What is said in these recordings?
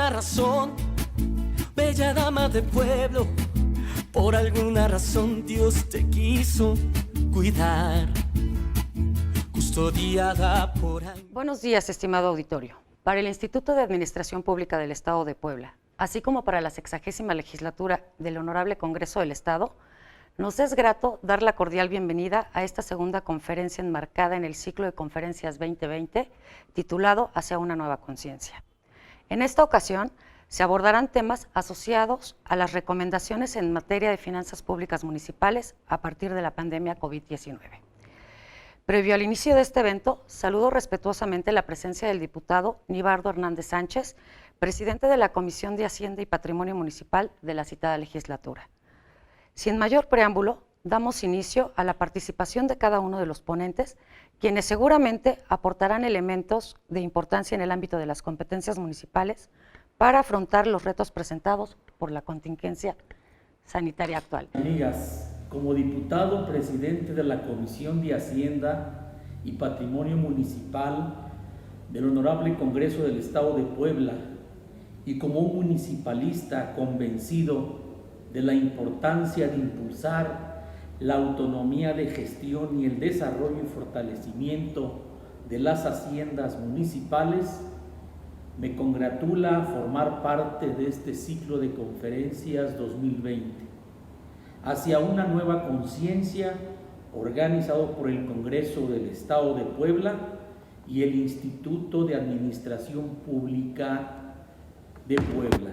alguna razón, bella dama de pueblo, por alguna razón Dios te quiso cuidar, custodiada por... Buenos días, estimado auditorio. Para el Instituto de Administración Pública del Estado de Puebla, así como para la 60ª legislatura del Honorable Congreso del Estado, nos es grato dar la cordial bienvenida a esta segunda conferencia enmarcada en el ciclo de conferencias 2020, titulado Hacia una nueva conciencia. En esta ocasión, se abordarán temas asociados a las recomendaciones en materia de finanzas públicas municipales a partir de la pandemia COVID-19. Previo al inicio de este evento, saludo respetuosamente la presencia del diputado Nibardo Hernández Sánchez, presidente de la Comisión de Hacienda y Patrimonio Municipal de la citada legislatura. Sin mayor preámbulo, damos inicio a la participación de cada uno de los ponentes, quienes seguramente aportarán elementos de importancia en el ámbito de las competencias municipales para afrontar los retos presentados por la contingencia sanitaria actual. Amigas, como diputado presidente de la Comisión de Hacienda y Patrimonio Municipal del Honorable Congreso del Estado de Puebla y como un municipalista convencido de la importancia de impulsar la autonomía de gestión y el desarrollo y fortalecimiento de las haciendas municipales, me congratula formar parte de este ciclo de conferencias 2020 hacia una nueva conciencia, organizado por el Congreso del Estado de Puebla y el Instituto de Administración Pública de Puebla,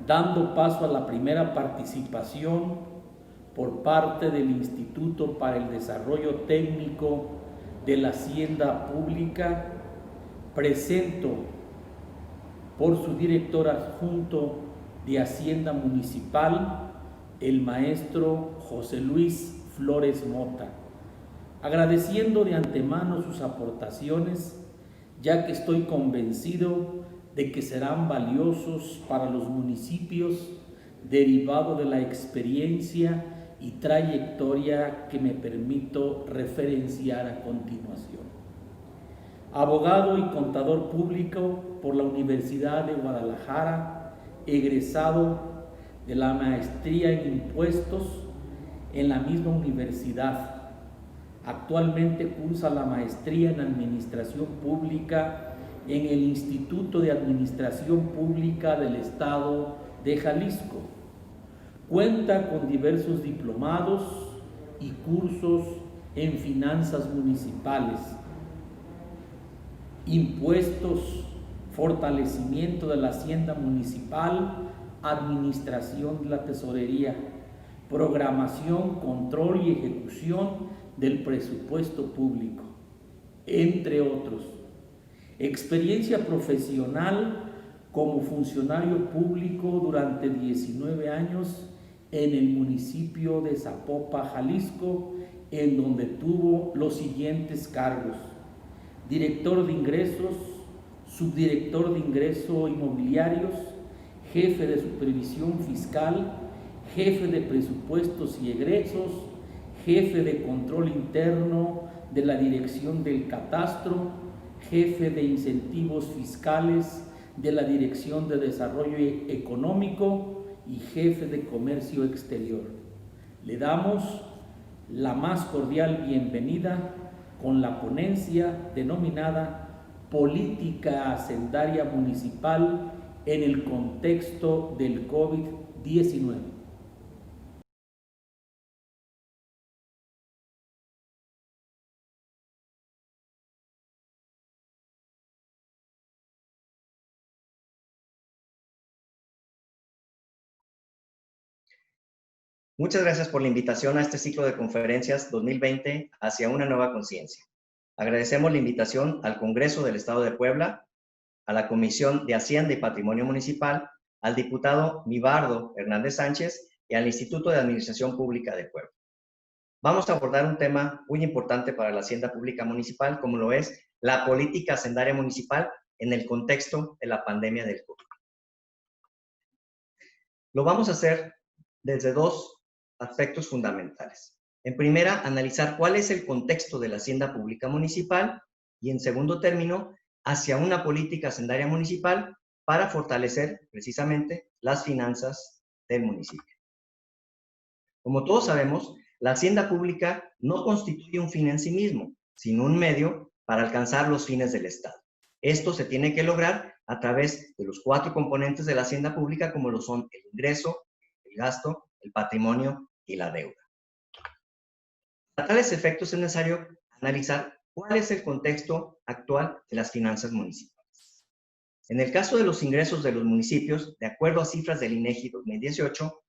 dando paso a la primera participación por parte del Instituto para el Desarrollo Técnico de la Hacienda Pública. Presento por su director adjunto de Hacienda Municipal, el maestro José Luis Flores Mota, agradeciendo de antemano sus aportaciones, ya que estoy convencido de que serán valiosos para los municipios, derivado de la experiencia y trayectoria que me permito referenciar a continuación. Abogado y contador público por la Universidad de Guadalajara, egresado de la maestría en impuestos en la misma universidad. Actualmente cursa la maestría en administración pública en el Instituto de Administración Pública del Estado de Jalisco. Cuenta con diversos diplomados y cursos en finanzas municipales, impuestos, fortalecimiento de la hacienda municipal, administración de la tesorería, programación, control y ejecución del presupuesto público, entre otros. Experiencia profesional como funcionario público durante 19 años en el municipio de Zapopan, Jalisco, en donde tuvo los siguientes cargos: director de ingresos, subdirector de ingresos inmobiliarios, jefe de supervisión fiscal, jefe de presupuestos y egresos, jefe de control interno de la Dirección del Catastro, jefe de incentivos fiscales de la Dirección de Desarrollo Económico y jefe de comercio exterior. Le damos la más cordial bienvenida con la ponencia denominada Política Hacendaria Municipal en el contexto del COVID-19. Muchas gracias por la invitación a este ciclo de conferencias 2020 hacia una nueva conciencia. Agradecemos la invitación al Congreso del Estado de Puebla, a la Comisión de Hacienda y Patrimonio Municipal, al diputado Nibardo Hernández Sánchez y al Instituto de Administración Pública de Puebla. Vamos a abordar un tema muy importante para la hacienda pública municipal, como lo es la política hacendaria municipal en el contexto de la pandemia del COVID. Lo vamos a hacer desde dos aspectos fundamentales. En primera, analizar cuál es el contexto de la hacienda pública municipal y en segundo término, hacia una política hacendaria municipal para fortalecer precisamente las finanzas del municipio. Como todos sabemos, la hacienda pública no constituye un fin en sí mismo, sino un medio para alcanzar los fines del Estado. Esto se tiene que lograr a través de los 4 componentes de la hacienda pública, como lo son el ingreso, el gasto, el patrimonio y la deuda. Para tales efectos es necesario analizar cuál es el contexto actual de las finanzas municipales. En el caso de los ingresos de los municipios, de acuerdo a cifras del INEGI 2018,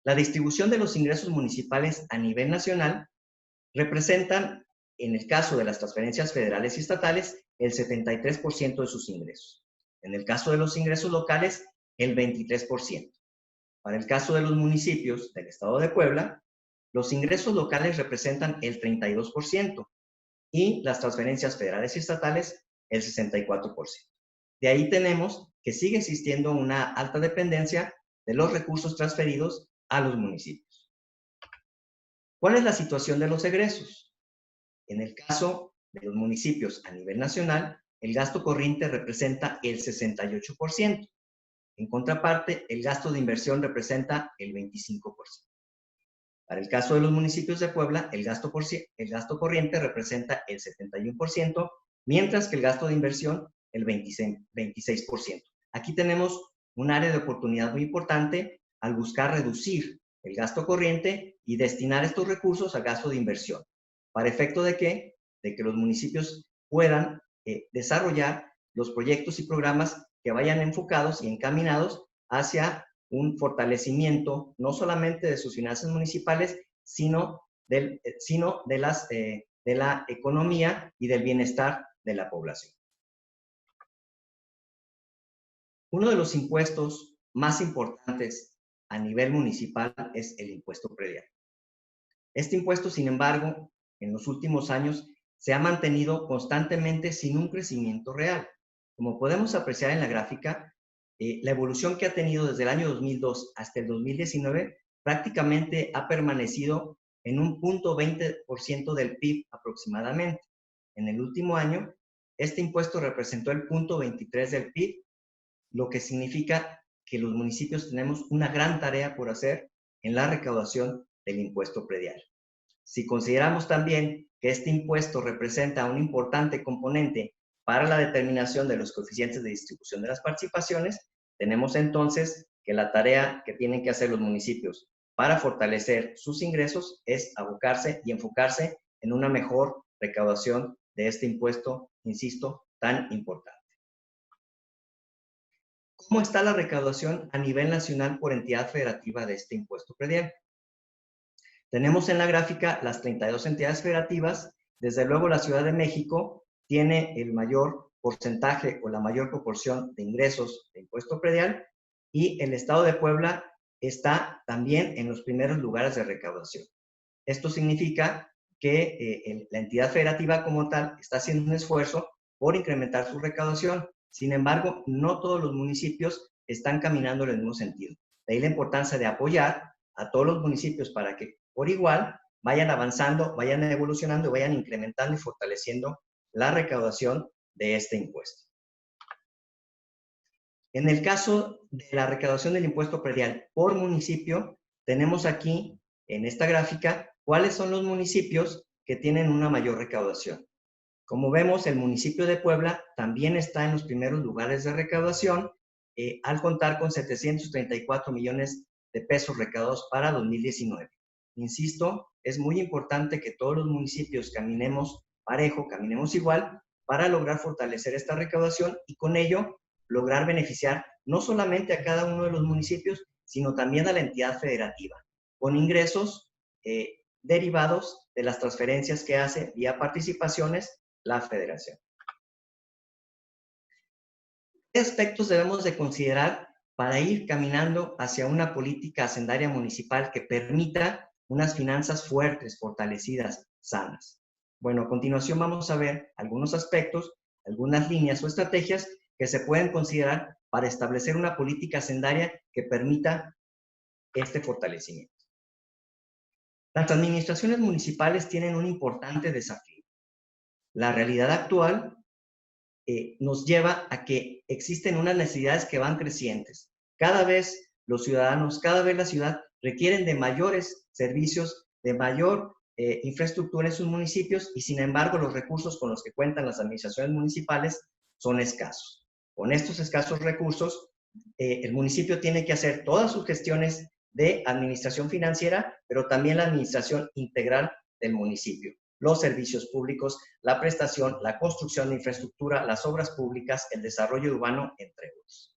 la distribución de los ingresos municipales a nivel nacional representan, en el caso de las transferencias federales y estatales, el 73% de sus ingresos. En el caso de los ingresos locales, el 23%. Para el caso de los municipios del Estado de Puebla, los ingresos locales representan el 32% y las transferencias federales y estatales el 64%. De ahí tenemos que sigue existiendo una alta dependencia de los recursos transferidos a los municipios. ¿Cuál es la situación de los egresos? En el caso de los municipios a nivel nacional, el gasto corriente representa el 68%. En contraparte, el gasto de inversión representa el 25%. Para el caso de los municipios de Puebla, el gasto corriente representa el 71%, mientras que el gasto de inversión el 26%. Aquí tenemos un área de oportunidad muy importante al buscar reducir el gasto corriente y destinar estos recursos al gasto de inversión, para efecto de que los municipios puedan desarrollar los proyectos y programas que vayan enfocados y encaminados hacia un fortalecimiento no solamente de sus finanzas municipales, sino de la economía y del bienestar de la población. Uno de los impuestos más importantes a nivel municipal es el impuesto predial. Este impuesto, sin embargo, en los últimos años se ha mantenido constantemente sin un crecimiento real. Como podemos apreciar en la gráfica, la evolución que ha tenido desde el año 2002 hasta el 2019 prácticamente ha permanecido en un 0.20% del PIB aproximadamente. En el último año, este impuesto representó el 0.23% del PIB, lo que significa que los municipios tenemos una gran tarea por hacer en la recaudación del impuesto predial. Si consideramos también que este impuesto representa un importante componente para la determinación de los coeficientes de distribución de las participaciones, tenemos entonces que la tarea que tienen que hacer los municipios para fortalecer sus ingresos es abocarse y enfocarse en una mejor recaudación de este impuesto, insisto, tan importante. ¿Cómo está la recaudación a nivel nacional por entidad federativa de este impuesto predial? Tenemos en la gráfica las 32 entidades federativas. Desde luego la Ciudad de México tiene el mayor porcentaje o la mayor proporción de ingresos de impuesto predial, y el Estado de Puebla está también en los primeros lugares de recaudación. Esto significa que la entidad federativa como tal está haciendo un esfuerzo por incrementar su recaudación. Sin embargo, no todos los municipios están caminando en el mismo sentido. De ahí la importancia de apoyar a todos los municipios para que por igual vayan avanzando, vayan evolucionando, vayan incrementando y fortaleciendo la recaudación de este impuesto. En el caso de la recaudación del impuesto predial por municipio, tenemos aquí en esta gráfica cuáles son los municipios que tienen una mayor recaudación. Como vemos, el municipio de Puebla también está en los primeros lugares de recaudación, al contar con 734 millones de pesos recaudados para 2019. Insisto, es muy importante que todos los municipios caminemos parejo, caminemos igual, para lograr fortalecer esta recaudación y con ello lograr beneficiar no solamente a cada uno de los municipios, sino también a la entidad federativa, con ingresos derivados de las transferencias que hace vía participaciones la federación. ¿Qué aspectos debemos de considerar para ir caminando hacia una política hacendaria municipal que permita unas finanzas fuertes, fortalecidas, sanas? Bueno, a continuación vamos a ver algunos aspectos, algunas líneas o estrategias que se pueden considerar para establecer una política hacendaria que permita este fortalecimiento. Las administraciones municipales tienen un importante desafío. La realidad actual nos lleva a que existen unas necesidades que van crecientes. Cada vez los ciudadanos, cada vez la ciudad requieren de mayores servicios, de mayor infraestructura en sus municipios y sin embargo los recursos con los que cuentan las administraciones municipales son escasos. Con estos escasos recursos, el municipio tiene que hacer todas sus gestiones de administración financiera, pero también la administración integral del municipio. Los servicios públicos, la prestación, la construcción de infraestructura, las obras públicas, el desarrollo urbano, entre otros.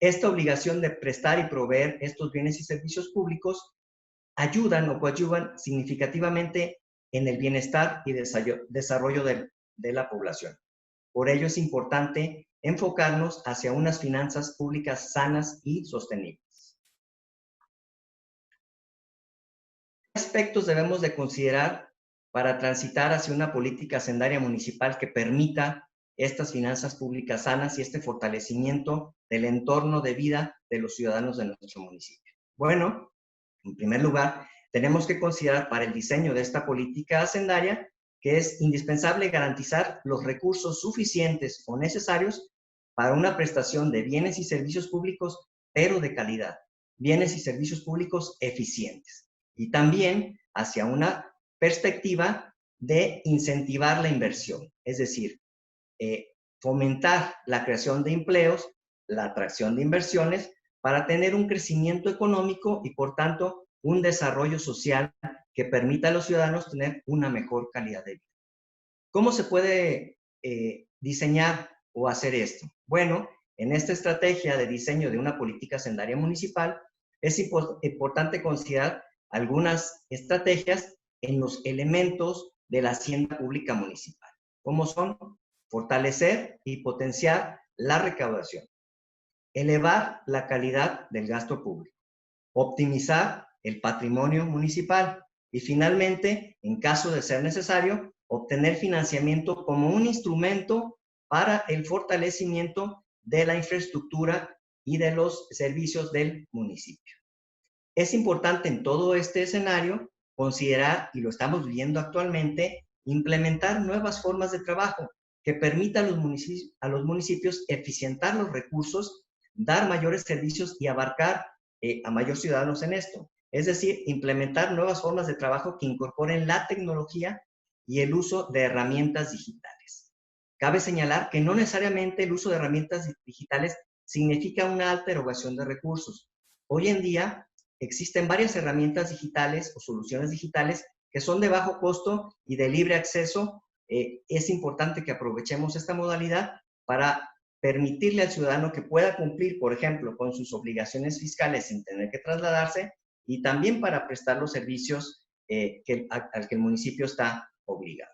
Esta obligación de prestar y proveer estos bienes y servicios públicos ayudan o coadyuvan significativamente en el bienestar y desarrollo de la población. Por ello es importante enfocarnos hacia unas finanzas públicas sanas y sostenibles. ¿Qué aspectos debemos de considerar para transitar hacia una política hacendaria municipal que permita estas finanzas públicas sanas y este fortalecimiento del entorno de vida de los ciudadanos de nuestro municipio? Bueno, en primer lugar, tenemos que considerar para el diseño de esta política hacendaria que es indispensable garantizar los recursos suficientes o necesarios para una prestación de bienes y servicios públicos, pero de calidad, bienes y servicios públicos eficientes. Y también hacia una perspectiva de incentivar la inversión, es decir, fomentar la creación de empleos, la atracción de inversiones, para tener un crecimiento económico y, por tanto, un desarrollo social que permita a los ciudadanos tener una mejor calidad de vida. ¿Cómo se puede diseñar o hacer esto? Bueno, en esta estrategia de diseño de una política hacendaria municipal, es importante considerar algunas estrategias en los elementos de la hacienda pública municipal, como son fortalecer y potenciar la recaudación, elevar la calidad del gasto público, optimizar el patrimonio municipal y finalmente, en caso de ser necesario, obtener financiamiento como un instrumento para el fortalecimiento de la infraestructura y de los servicios del municipio. Es importante en todo este escenario considerar, y lo estamos viendo actualmente, implementar nuevas formas de trabajo que permitan a los municipios eficientar los recursos, dar mayores servicios y abarcar a mayores ciudadanos en esto. Es decir, implementar nuevas formas de trabajo que incorporen la tecnología y el uso de herramientas digitales. Cabe señalar que no necesariamente el uso de herramientas digitales significa una alta erogación de recursos. Hoy en día existen varias herramientas digitales o soluciones digitales que son de bajo costo y de libre acceso. Es importante que aprovechemos esta modalidad para permitirle al ciudadano que pueda cumplir, por ejemplo, con sus obligaciones fiscales sin tener que trasladarse y también para prestar los servicios al que el municipio está obligado.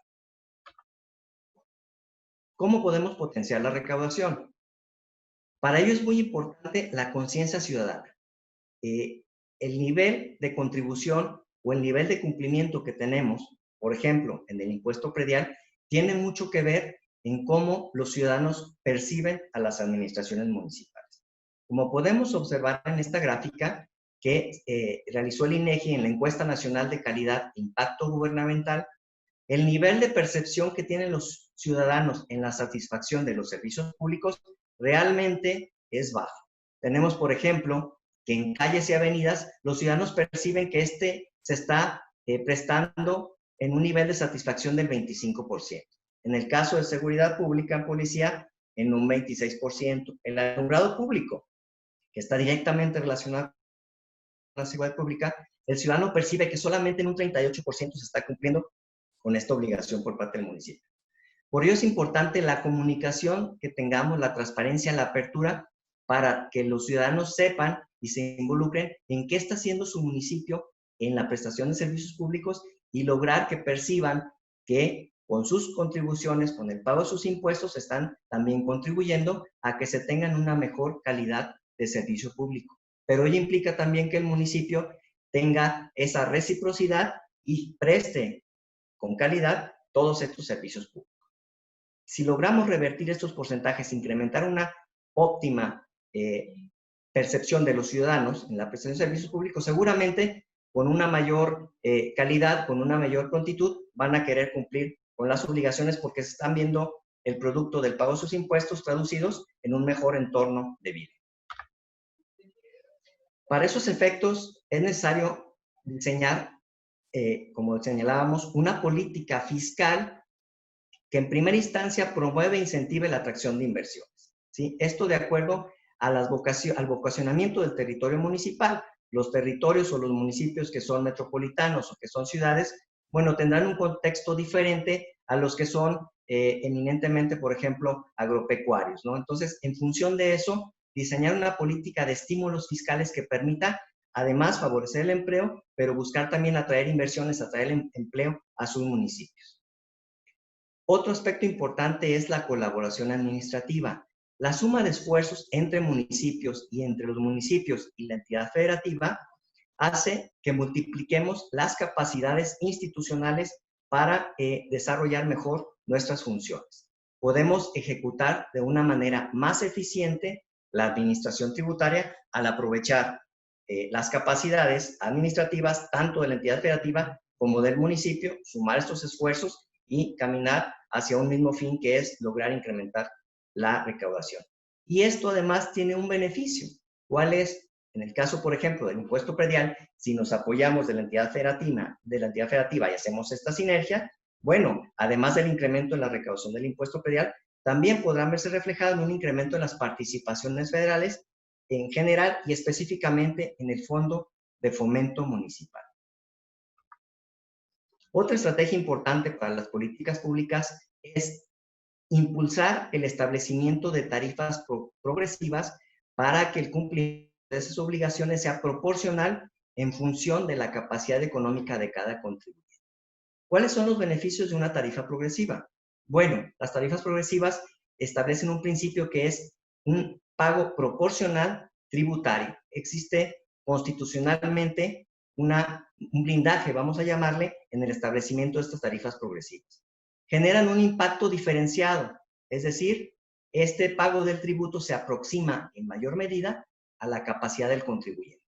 ¿Cómo podemos potenciar la recaudación? Para ello es muy importante la conciencia ciudadana. El nivel de contribución o el nivel de cumplimiento que tenemos, por ejemplo, en el impuesto predial, tiene mucho que ver en cómo los ciudadanos perciben a las administraciones municipales. Como podemos observar en esta gráfica que realizó el INEGI en la Encuesta Nacional de Calidad e Impacto Gubernamental, el nivel de percepción que tienen los ciudadanos en la satisfacción de los servicios públicos realmente es bajo. Tenemos, por ejemplo, que en calles y avenidas los ciudadanos perciben que se está prestando en un nivel de satisfacción del 25%. En el caso de seguridad pública en policía, en un 26%. El alumbrado público, que está directamente relacionado con la seguridad pública, el ciudadano percibe que solamente en un 38% se está cumpliendo con esta obligación por parte del municipio. Por ello es importante la comunicación que tengamos, la transparencia, la apertura, para que los ciudadanos sepan y se involucren en qué está haciendo su municipio en la prestación de servicios públicos y lograr que perciban que con sus contribuciones, con el pago de sus impuestos, están también contribuyendo a que se tengan una mejor calidad de servicio público. Pero ello implica también que el municipio tenga esa reciprocidad y preste con calidad todos estos servicios públicos. Si logramos revertir estos porcentajes, incrementar una óptima percepción de los ciudadanos en la prestación de servicios públicos, seguramente con una mayor calidad, con una mayor prontitud, van a querer cumplir con las obligaciones porque se están viendo el producto del pago de sus impuestos traducidos en un mejor entorno de vida. Para esos efectos es necesario diseñar, como señalábamos, una política fiscal que en primera instancia promueve e incentive la atracción de inversiones, ¿sí? Esto de acuerdo a al vocacionamiento del territorio municipal. Los territorios o los municipios que son metropolitanos o que son ciudades, bueno, tendrán un contexto diferente a los que son eminentemente, por ejemplo, agropecuarios, ¿no? Entonces, en función de eso, diseñar una política de estímulos fiscales que permita, además, favorecer el empleo, pero buscar también atraer inversiones, atraer empleo a sus municipios. Otro aspecto importante es la colaboración administrativa. La suma de esfuerzos entre municipios y entre los municipios y la entidad federativa hace que multipliquemos las capacidades institucionales para desarrollar mejor nuestras funciones. Podemos ejecutar de una manera más eficiente la administración tributaria al aprovechar las capacidades administrativas tanto de la entidad federativa como del municipio, sumar estos esfuerzos y caminar hacia un mismo fin, que es lograr incrementar la recaudación. Y esto además tiene un beneficio. ¿Cuál es? En el caso, por ejemplo, del impuesto predial, si nos apoyamos de la entidad federativa y hacemos esta sinergia, bueno, además del incremento en la recaudación del impuesto predial, también podrán verse reflejado en un incremento en las participaciones federales en general y específicamente en el Fondo de Fomento Municipal. Otra estrategia importante para las políticas públicas es impulsar el establecimiento de tarifas progresivas para que el cumplimiento de esas obligaciones sea proporcional en función de la capacidad económica de cada contribuyente. ¿Cuáles son los beneficios de una tarifa progresiva? Bueno, las tarifas progresivas establecen un principio que es un pago proporcional tributario. Existe constitucionalmente un blindaje, vamos a llamarle, en el establecimiento de estas tarifas progresivas. Generan un impacto diferenciado, es decir, este pago del tributo se aproxima en mayor medida a la capacidad del contribuyente.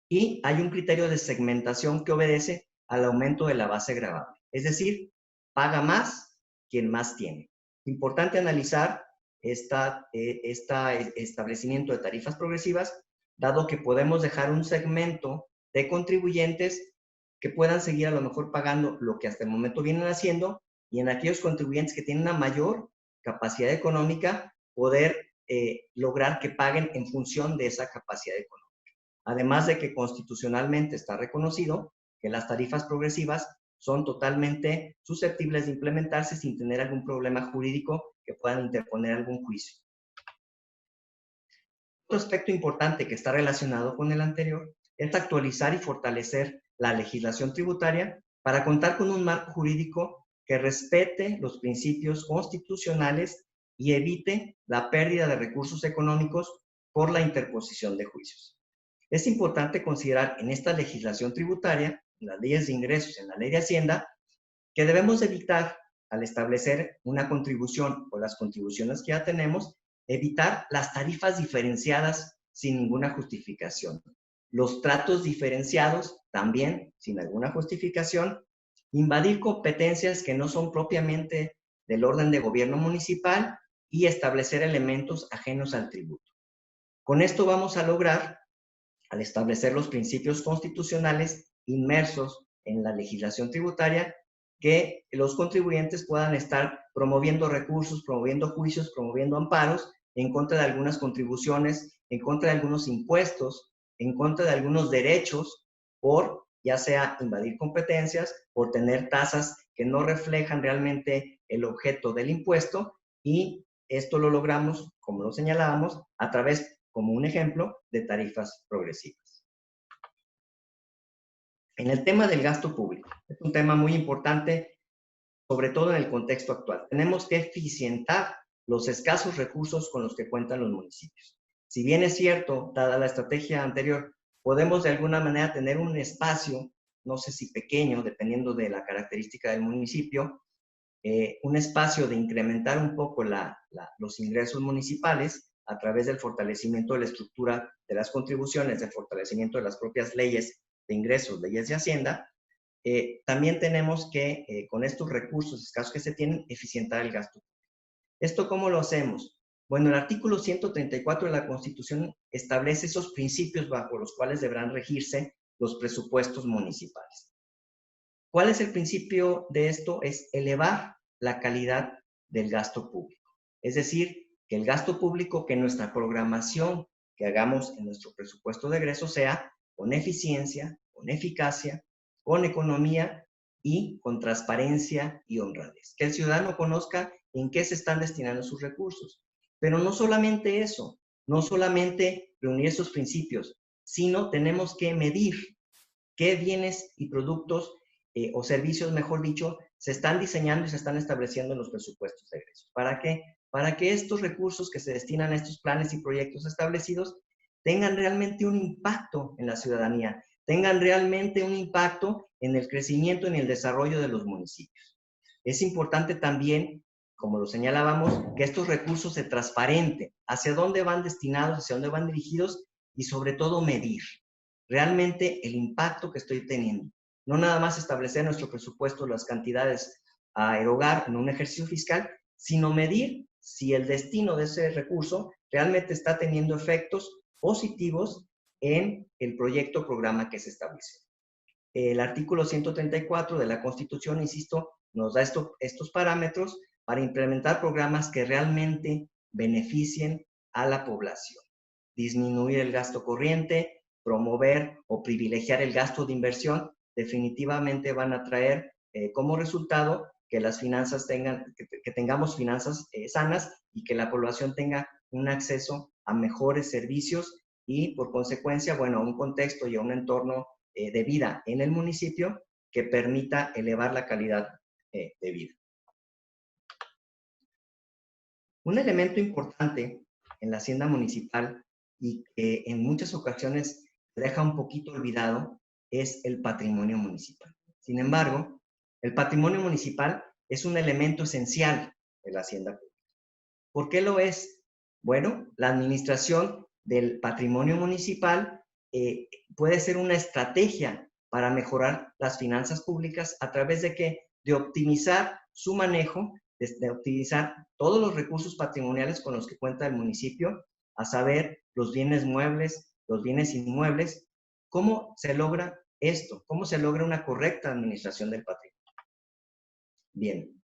Y hay un criterio de segmentación que obedece al aumento de la base gravable, es decir, paga más quien más tiene. Importante analizar este establecimiento de tarifas progresivas, dado que podemos dejar un segmento de contribuyentes que puedan seguir a lo mejor pagando lo que hasta el momento vienen haciendo, y en aquellos contribuyentes que tienen una mayor capacidad económica, poder lograr que paguen en función de esa capacidad económica. Además de que constitucionalmente está reconocido que las tarifas progresivas son totalmente susceptibles de implementarse sin tener algún problema jurídico que puedan interponer algún juicio. Otro aspecto importante que está relacionado con el anterior es actualizar y fortalecer la legislación tributaria para contar con un marco jurídico que respete los principios constitucionales y evite la pérdida de recursos económicos por la interposición de juicios. Es importante considerar en esta legislación tributaria, en las leyes de ingresos, en la ley de Hacienda, que debemos evitar, al establecer una contribución o las contribuciones que ya tenemos, evitar las tarifas diferenciadas sin ninguna justificación. Los tratos diferenciados también sin alguna justificación, invadir competencias que no son propiamente del orden de gobierno municipal y establecer elementos ajenos al tributo. Con esto vamos a lograr, al establecer los principios constitucionales inmersos en la legislación tributaria, que los contribuyentes puedan estar promoviendo recursos, promoviendo juicios, promoviendo amparos en contra de algunas contribuciones, en contra de algunos impuestos, en contra de algunos derechos por ya sea invadir competencias, por tener tasas que no reflejan realmente el objeto del impuesto, y esto lo logramos, como lo señalábamos, a través, como un ejemplo, de tarifas progresivas. En el tema del gasto público, es un tema muy importante, sobre todo en el contexto actual. Tenemos que eficientar los escasos recursos con los que cuentan los municipios. Si bien es cierto, dada la estrategia anterior, podemos de alguna manera tener un espacio, no sé si pequeño, dependiendo de la característica del municipio, un espacio de incrementar un poco los ingresos municipales a través del fortalecimiento de la estructura de las contribuciones, del fortalecimiento de las propias leyes de ingresos, leyes de Hacienda. También tenemos que, con estos recursos escasos que se tienen, eficientar el gasto. ¿Esto cómo lo hacemos? Bueno, el artículo 134 de la Constitución establece esos principios bajo los cuales deberán regirse los presupuestos municipales. ¿Cuál es el principio de esto? Es elevar la calidad del gasto público. Es decir, que el gasto público, que nuestra programación que hagamos en nuestro presupuesto de egresos sea con eficiencia, con eficacia, con economía y con transparencia y honradez. Que el ciudadano conozca en qué se están destinando sus recursos. Pero no solamente eso, no solamente reunir esos principios, sino tenemos que medir qué bienes y productos o servicios, mejor dicho, se están diseñando y se están estableciendo en los presupuestos de egresos. ¿Para qué? Para que estos recursos que se destinan a estos planes y proyectos establecidos tengan realmente un impacto en la ciudadanía, tengan realmente un impacto en el crecimiento y en el desarrollo de los municipios. Es importante también, como lo señalábamos, que estos recursos se transparenten, hacia dónde van destinados, hacia dónde van dirigidos y sobre todo medir realmente el impacto que estoy teniendo. No nada más establecer en nuestro presupuesto las cantidades a erogar en un ejercicio fiscal, sino medir si el destino de ese recurso realmente está teniendo efectos positivos en el proyecto o programa que se establece. El artículo 134 de la Constitución, insisto, nos da estos parámetros para implementar programas que realmente beneficien a la población. Disminuir el gasto corriente, promover o privilegiar el gasto de inversión, definitivamente van a traer como resultado que las finanzas que tengamos finanzas sanas y que la población tenga un acceso a mejores servicios y, por consecuencia, bueno, a un contexto y a un entorno de vida en el municipio que permita elevar la calidad de vida. Un elemento importante en la hacienda municipal y que en muchas ocasiones se deja un poquito olvidado es el patrimonio municipal. Sin embargo, el patrimonio municipal es un elemento esencial de la hacienda pública. ¿Por qué lo es? Bueno, la administración del patrimonio municipal puede ser una estrategia para mejorar las finanzas públicas a través de ¿qué? De optimizar su manejo, de optimizar todos los recursos patrimoniales con los que cuenta el municipio, a saber, los bienes muebles, los bienes inmuebles. ¿Cómo se logra esto? ¿Cómo se logra una correcta administración del patrimonio? Bien,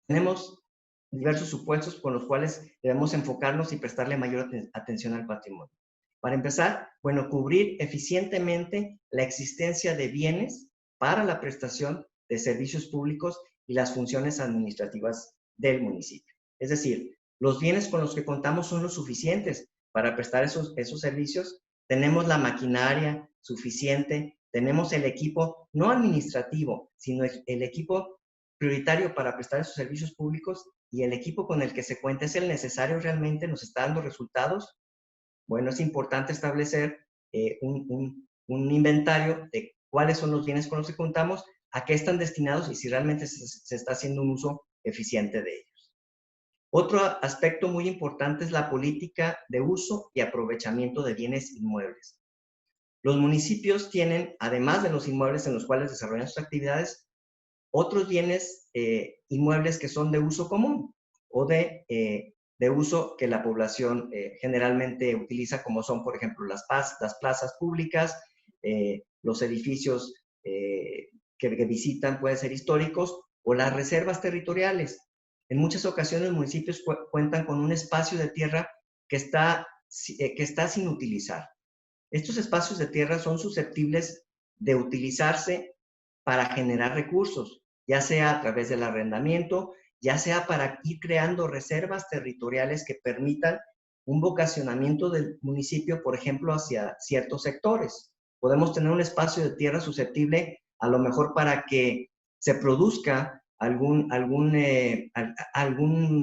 tenemos diversos supuestos con los cuales debemos enfocarnos y prestarle mayor atención al patrimonio. Para empezar, bueno, cubrir eficientemente la existencia de bienes para la prestación de servicios públicos y las funciones administrativas del municipio. Es decir, los bienes con los que contamos son los suficientes para prestar esos servicios. Tenemos la maquinaria suficiente, tenemos el equipo no administrativo, sino el equipo prioritario para prestar esos servicios públicos, y el equipo con el que se cuenta es el necesario realmente, nos está dando resultados. Bueno, es importante establecer un inventario de cuáles son los bienes con los que contamos, a qué están destinados y si realmente se está haciendo un uso eficiente de ellos. Otro aspecto muy importante es la política de uso y aprovechamiento de bienes inmuebles. Los municipios tienen, además de los inmuebles en los cuales desarrollan sus actividades, otros bienes inmuebles que son de uso común o de uso que la población generalmente utiliza, como son, por ejemplo, las plazas públicas, los edificios que visitan, pueden ser históricos, o las reservas territoriales. En muchas ocasiones los municipios cuentan con un espacio de tierra que está sin utilizar. Estos espacios de tierra son susceptibles de utilizarse para generar recursos, ya sea a través del arrendamiento, ya sea para ir creando reservas territoriales que permitan un vocacionamiento del municipio, por ejemplo, hacia ciertos sectores. Podemos tener un espacio de tierra susceptible a lo mejor para que se produzca algún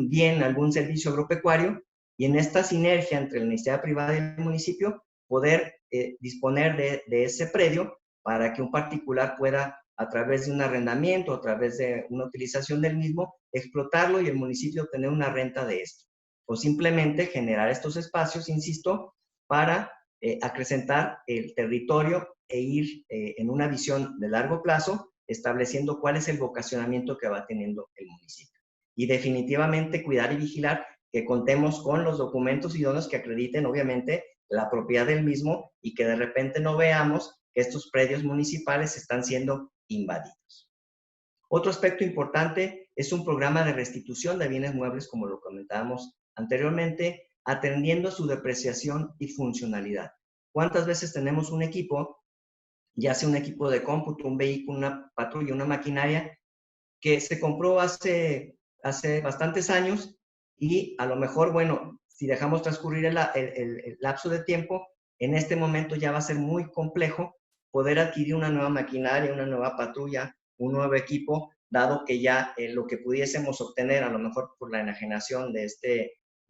bien, algún servicio agropecuario, y en esta sinergia entre la iniciativa privada y el municipio poder disponer de ese predio para que un particular pueda, a través de un arrendamiento, a través de una utilización del mismo, explotarlo y el municipio obtener una renta de esto. O simplemente generar estos espacios, insisto, para acrecentar el territorio e ir en una visión de largo plazo, estableciendo cuál es el vocacionamiento que va teniendo el municipio. y definitivamente cuidar y vigilar que contemos con los documentos idóneos que acrediten, obviamente, la propiedad del mismo y que de repente no veamos que estos predios municipales están siendo invadidos. Otro aspecto importante es un programa de restitución de bienes muebles, como lo comentábamos anteriormente, atendiendo a su depreciación y funcionalidad. ¿Cuántas veces tenemos un equipo, ya sea un equipo de cómputo, un vehículo, una patrulla, una maquinaria, que se compró hace bastantes años y a lo mejor, bueno, si dejamos transcurrir el lapso de tiempo, en este momento ya va a ser muy complejo poder adquirir una nueva maquinaria, una nueva patrulla, un nuevo equipo, dado que ya lo que pudiésemos obtener, a lo mejor por la enajenación de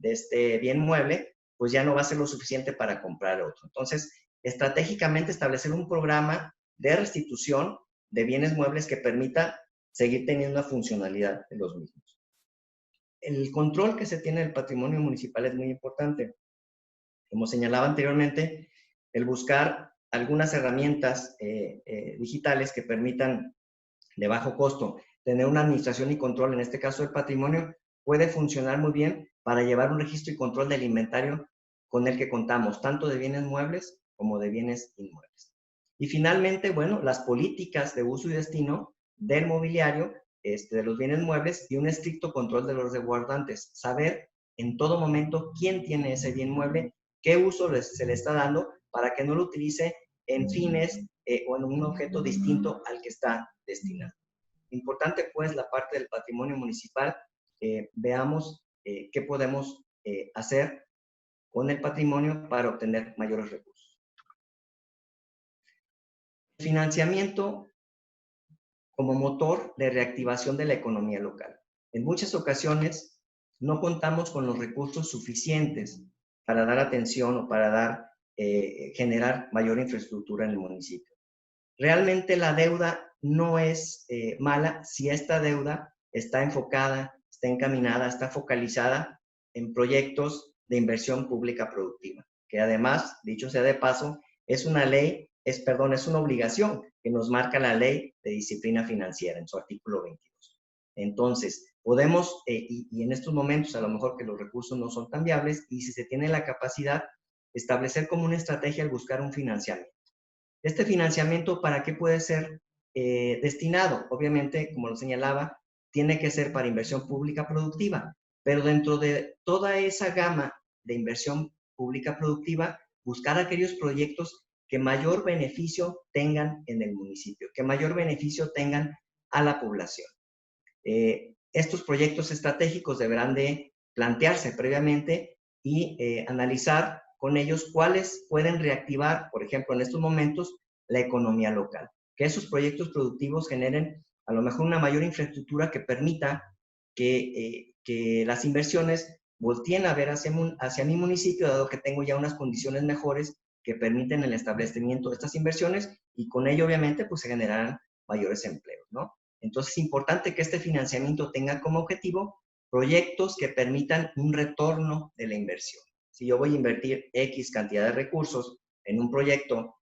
este bien mueble, pues ya no va a ser lo suficiente para comprar otro. Entonces, estratégicamente establecer un programa de restitución de bienes muebles que permita seguir teniendo una funcionalidad de los mismos. El control que se tiene del patrimonio municipal es muy importante. Como señalaba anteriormente, el buscar algunas herramientas digitales que permitan de bajo costo tener una administración y control, en este caso del patrimonio, puede funcionar muy bien para llevar un registro y control del inventario con el que contamos, tanto de bienes muebles como de bienes inmuebles. Y finalmente, bueno, las políticas de uso y destino del mobiliario, de los bienes muebles y un estricto control de los resguardantes. Saber en todo momento quién tiene ese bien mueble, qué uso se le está dando para que no lo utilice en fines o en un objeto distinto al que está destinado. Importante, pues, la parte del patrimonio municipal. Veamos qué podemos hacer con el patrimonio para obtener mayores recursos. Financiamiento como motor de reactivación de la economía local. En muchas ocasiones no contamos con los recursos suficientes para dar atención o para generar mayor infraestructura en el municipio. Realmente la deuda no es mala si esta deuda está enfocada, está encaminada, está focalizada en proyectos de inversión pública productiva, que además, dicho sea de paso, es una obligación que nos marca la Ley de Disciplina Financiera en su artículo 22. Entonces, podemos, y en estos momentos a lo mejor que los recursos no son tan viables, y si se tiene la capacidad, establecer como una estrategia el buscar un financiamiento. Este financiamiento, ¿para qué puede ser destinado? Obviamente, como lo señalaba, tiene que ser para inversión pública productiva, pero dentro de toda esa gama de inversión pública productiva, buscar aquellos proyectos que mayor beneficio tengan en el municipio, que mayor beneficio tengan a la población. Estos proyectos estratégicos deberán de plantearse previamente y analizar con ellos cuáles pueden reactivar, por ejemplo, en estos momentos, la economía local. Que esos proyectos productivos generen a lo mejor una mayor infraestructura que permita que las inversiones volteen a ver hacia mi municipio, dado que tengo ya unas condiciones mejores que permiten el establecimiento de estas inversiones y con ello, obviamente, pues se generarán mayores empleos, ¿no? Entonces, es importante que este financiamiento tenga como objetivo proyectos que permitan un retorno de la inversión. Si yo voy a invertir X cantidad de recursos en un proyecto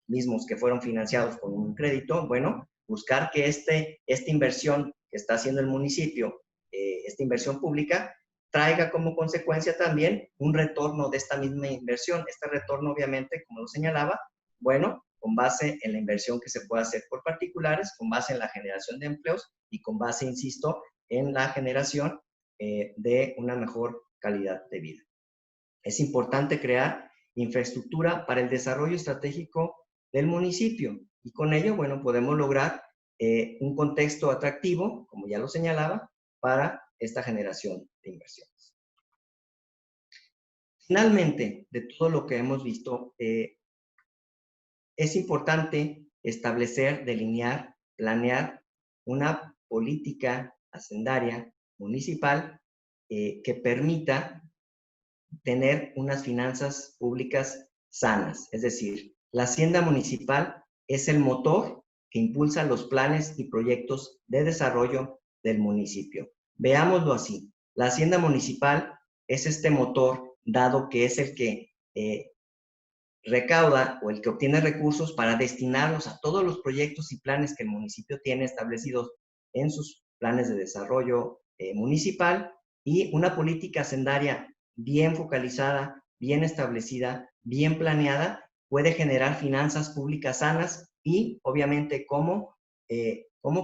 mismos que fueron financiados con un crédito, bueno, buscar que esta inversión que está haciendo el municipio, esta inversión pública, traiga como consecuencia también un retorno de esta misma inversión. Este retorno, obviamente, como lo señalaba, bueno, con base en la inversión que se puede hacer por particulares, con base en la generación de empleos y con base, insisto, en la generación de una mejor calidad de vida. Es importante crear infraestructura para el desarrollo estratégico del municipio y con ello, bueno, podemos lograr un contexto atractivo, como ya lo señalaba, para esta generación de inversiones. Finalmente, de todo lo que hemos visto, es importante establecer, delinear, planear una política hacendaria municipal que permita tener unas finanzas públicas sanas. Es decir, la hacienda municipal es el motor que impulsa los planes y proyectos de desarrollo del municipio. Veámoslo así. La hacienda municipal es este motor, dado que es el que recauda o el que obtiene recursos para destinarlos a todos los proyectos y planes que el municipio tiene establecidos en sus planes de desarrollo municipal, y una política hacendaria bien focalizada, bien establecida, bien planeada, puede generar finanzas públicas sanas y, obviamente, como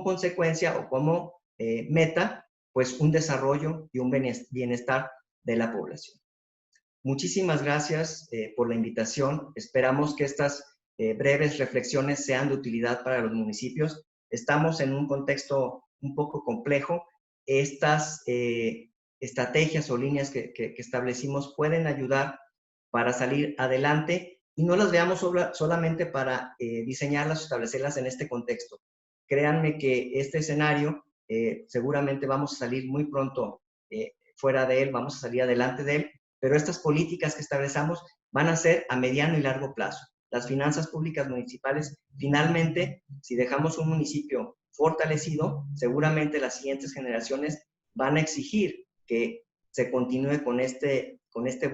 consecuencia o como meta, pues un desarrollo y un bienestar de la población. Muchísimas gracias por la invitación. Esperamos que estas breves reflexiones sean de utilidad para los municipios. Estamos en un contexto un poco complejo. Estas estrategias o líneas que establecimos pueden ayudar para salir adelante, y no las veamos solamente para diseñarlas o establecerlas en este contexto. Créanme que este escenario seguramente vamos a salir muy pronto fuera de él, vamos a salir adelante de él, pero estas políticas que establecemos van a ser a mediano y largo plazo. Las finanzas públicas municipales, finalmente, si dejamos un municipio fortalecido, seguramente las siguientes generaciones van a exigir que se continúe con este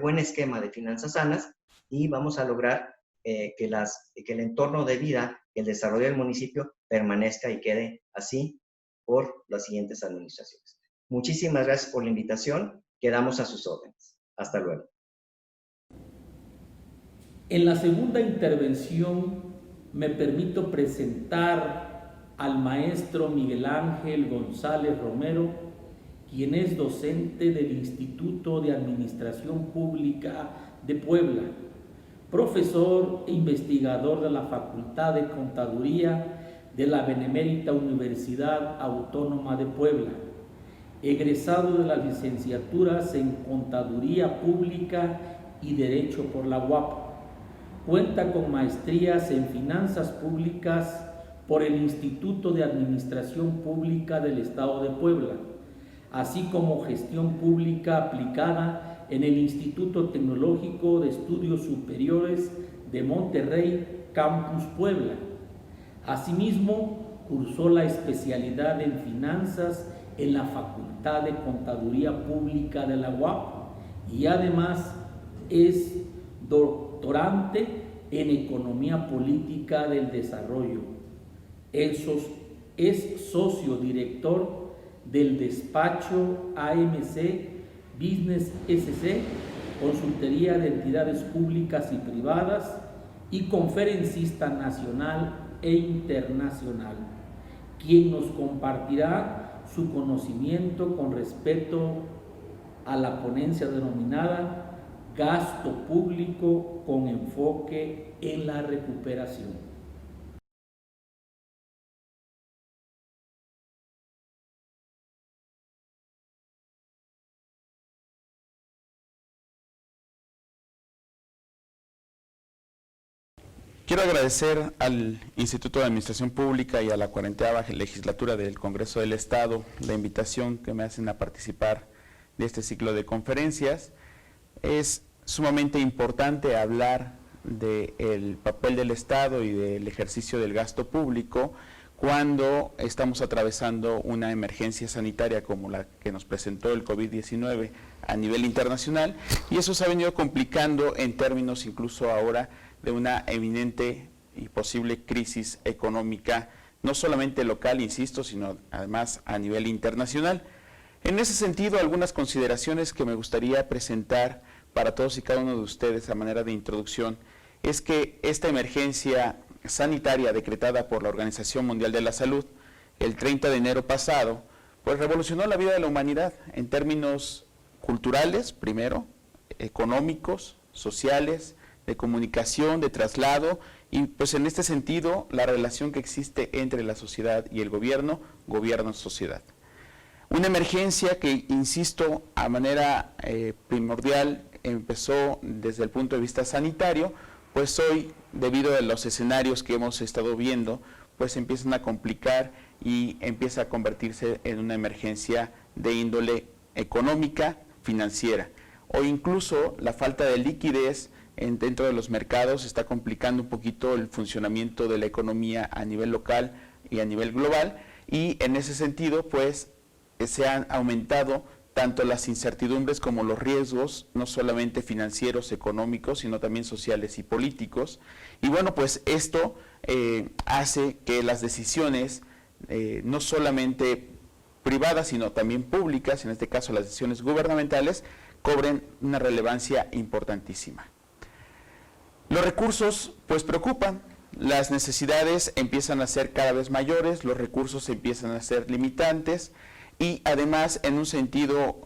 buen esquema de finanzas sanas, y vamos a lograr que el entorno de vida, el desarrollo del municipio permanezca y quede así por las siguientes administraciones. Muchísimas gracias por la invitación. Quedamos a sus órdenes. Hasta luego. En la segunda intervención me permito presentar al maestro Miguel Ángel González Romero, quien es docente del Instituto de Administración Pública de Puebla, profesor e investigador de la Facultad de Contaduría de la Benemérita Universidad Autónoma de Puebla, egresado de las licenciaturas en Contaduría Pública y Derecho por la UAP. Cuenta con maestrías en Finanzas Públicas por el Instituto de Administración Pública del Estado de Puebla, así como Gestión Pública Aplicada en el Instituto Tecnológico de Estudios Superiores de Monterrey, Campus Puebla. Asimismo, cursó la especialidad en Finanzas en la Facultad de Contaduría Pública de la UAP y además es doctorante en Economía Política del Desarrollo. Es socio director del despacho AMC Business SC, consultoría de entidades públicas y privadas, y conferencista nacional e internacional, quien nos compartirá su conocimiento con respecto a la ponencia denominada Gasto Público con enfoque en la recuperación. Quiero agradecer al Instituto de Administración Pública y a la 40ª Legislatura del Congreso del Estado la invitación que me hacen a participar de este ciclo de conferencias. Es sumamente importante hablar del papel del Estado y del ejercicio del gasto público cuando estamos atravesando una emergencia sanitaria como la que nos presentó el COVID-19 a nivel internacional, y eso se ha venido complicando en términos incluso ahora de una eminente y posible crisis económica, no solamente local, insisto, sino además a nivel internacional. En ese sentido, algunas consideraciones que me gustaría presentar para todos y cada uno de ustedes a manera de introducción es que esta emergencia sanitaria decretada por la Organización Mundial de la Salud el 30 de enero pasado, pues revolucionó la vida de la humanidad en términos culturales, primero, económicos, sociales, de comunicación, de traslado, y pues en este sentido la relación que existe entre la sociedad y el gobierno, gobierno-sociedad. Una emergencia que, insisto, a manera primordial empezó desde el punto de vista sanitario, pues hoy, debido a los escenarios que hemos estado viendo, pues empiezan a complicar y empieza a convertirse en una emergencia de índole económica, financiera, o incluso la falta de liquidez dentro de los mercados está complicando un poquito el funcionamiento de la economía a nivel local y a nivel global, y en ese sentido pues se han aumentado tanto las incertidumbres como los riesgos, no solamente financieros, económicos, sino también sociales y políticos. Y bueno, pues esto hace que las decisiones no solamente privadas, sino también públicas, en este caso las decisiones gubernamentales, cobren una relevancia importantísima. Los recursos pues preocupan, las necesidades empiezan a ser cada vez mayores, los recursos empiezan a ser limitantes y además en un sentido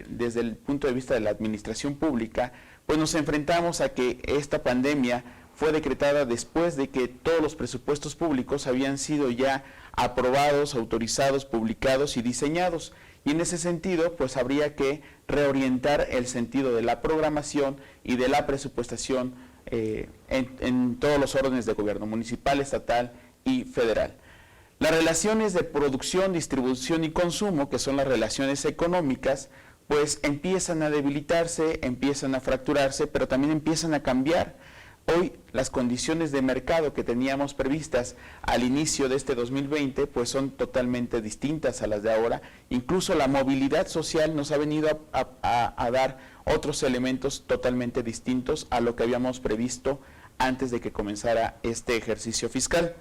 desde el punto de vista de la administración pública, pues nos enfrentamos a que esta pandemia fue decretada después de que todos los presupuestos públicos habían sido ya aprobados, autorizados, publicados y diseñados. Y en ese sentido, pues habría que reorientar el sentido de la programación y de la presupuestación en todos los órdenes de gobierno, municipal, estatal y federal. Las relaciones de producción, distribución y consumo, que son las relaciones económicas, pues empiezan a debilitarse, empiezan a fracturarse, pero también empiezan a cambiar. Hoy las condiciones de mercado que teníamos previstas al inicio de este 2020 pues son totalmente distintas a las de ahora. Incluso la movilidad social nos ha venido a dar otros elementos totalmente distintos a lo que habíamos previsto antes de que comenzara este ejercicio fiscal.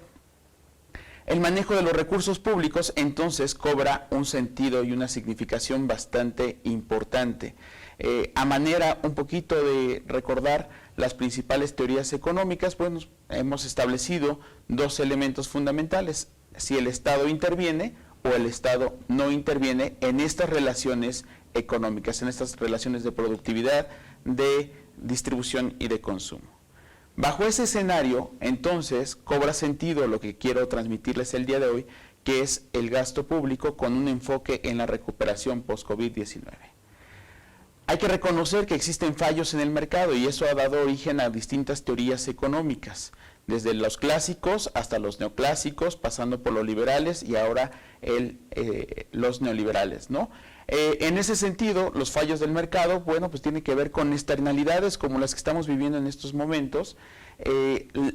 El manejo de los recursos públicos entonces cobra un sentido y una significación bastante importante. A manera un poquito de recordar las principales teorías económicas, bueno, hemos establecido dos elementos fundamentales: si el Estado interviene o el Estado no interviene en estas relaciones económicas, en estas relaciones de productividad, de distribución y de consumo. Bajo ese escenario, entonces, cobra sentido lo que quiero transmitirles el día de hoy, que es el gasto público con un enfoque en la recuperación post-COVID-19. Hay que reconocer que existen fallos en el mercado y eso ha dado origen a distintas teorías económicas, desde los clásicos hasta los neoclásicos, pasando por los liberales y ahora los neoliberales, ¿no? En ese sentido, los fallos del mercado, bueno, pues tienen que ver con externalidades como las que estamos viviendo en estos momentos,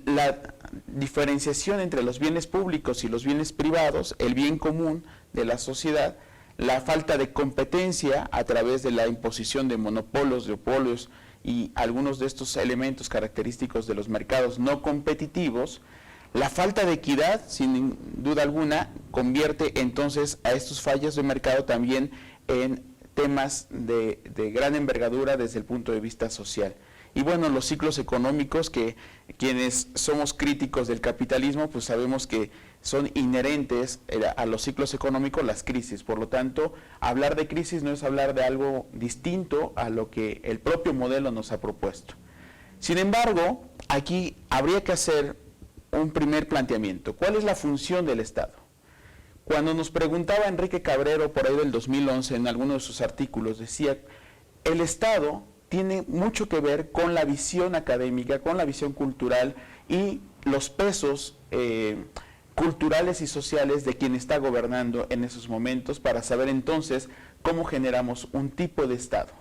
la diferenciación entre los bienes públicos y los bienes privados, el bien común de la sociedad, la falta de competencia a través de la imposición de monopolios, duopolios y algunos de estos elementos característicos de los mercados no competitivos. La falta de equidad, sin duda alguna, convierte entonces a estos fallos de mercado también en temas de gran envergadura desde el punto de vista social. Y bueno, los ciclos económicos, que quienes somos críticos del capitalismo, pues sabemos que son inherentes a los ciclos económicos las crisis. Por lo tanto, hablar de crisis no es hablar de algo distinto a lo que el propio modelo nos ha propuesto. Sin embargo, aquí habría que hacer un primer planteamiento. ¿Cuál es la función del Estado? Cuando nos preguntaba Enrique Cabrero por ahí del 2011 en alguno de sus artículos, decía, el Estado tiene mucho que ver con la visión académica, con la visión cultural y los pesos culturales y sociales de quien está gobernando en esos momentos para saber entonces cómo generamos un tipo de Estado.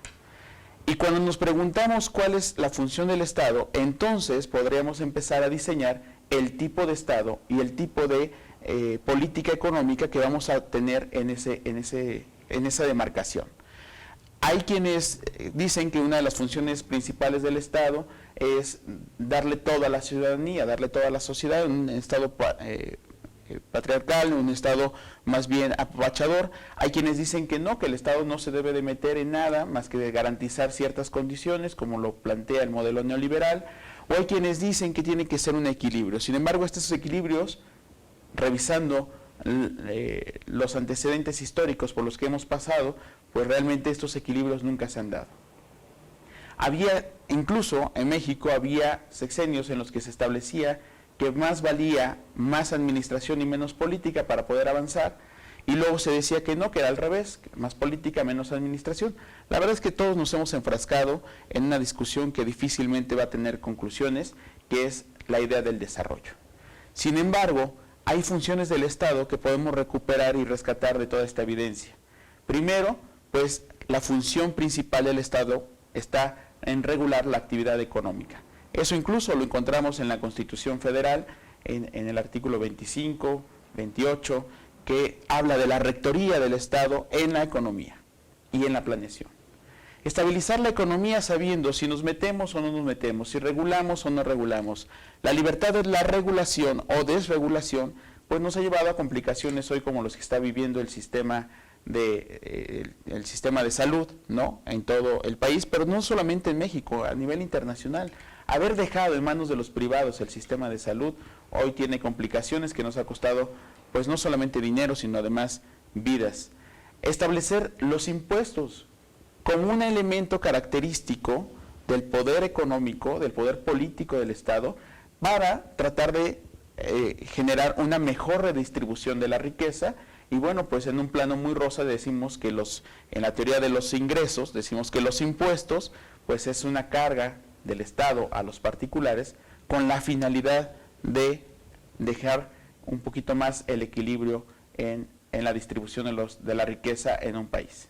Y cuando nos preguntamos cuál es la función del Estado, entonces podríamos empezar a diseñar el tipo de Estado y el tipo de política económica que vamos a tener en esa demarcación. Hay quienes dicen que una de las funciones principales del Estado es darle todo a la ciudadanía, darle todo a la sociedad, un Estado patriarcal, un Estado más bien apapachador. Hay quienes dicen que no, que el Estado no se debe de meter en nada más que de garantizar ciertas condiciones, como lo plantea el modelo neoliberal, o hay quienes dicen que tiene que ser un equilibrio. Sin embargo, estos equilibrios, revisando los antecedentes históricos por los que hemos pasado, pues realmente estos equilibrios nunca se han dado. Incluso en México había sexenios en los que se establecía que más valía más administración y menos política para poder avanzar, y luego se decía que no, que era al revés, más política, menos administración. La verdad es que todos nos hemos enfrascado en una discusión que difícilmente va a tener conclusiones, que es la idea del desarrollo. Sin embargo, hay funciones del Estado que podemos recuperar y rescatar de toda esta evidencia. Primero, pues la función principal del Estado está en regular la actividad económica. Eso incluso lo encontramos en la Constitución Federal, en el artículo 25, 28, que habla de la rectoría del Estado en la economía y en la planeación. Estabilizar la economía sabiendo si nos metemos o no nos metemos, si regulamos o no regulamos. La libertad de la regulación o desregulación, pues nos ha llevado a complicaciones hoy como los que está viviendo el sistema el sistema de salud, ¿no?, en todo el país, pero no solamente en México, a nivel internacional. Haber dejado en manos de los privados el sistema de salud hoy tiene complicaciones que nos ha costado, pues no solamente dinero, sino además vidas. Establecer los impuestos como un elemento característico del poder económico, del poder político del Estado, para tratar de generar una mejor redistribución de la riqueza. Y bueno, pues en un plano muy rosa decimos que en la teoría de los ingresos, decimos que los impuestos, pues es una carga del Estado a los particulares con la finalidad de dejar un poquito más el equilibrio en la distribución de la riqueza en un país.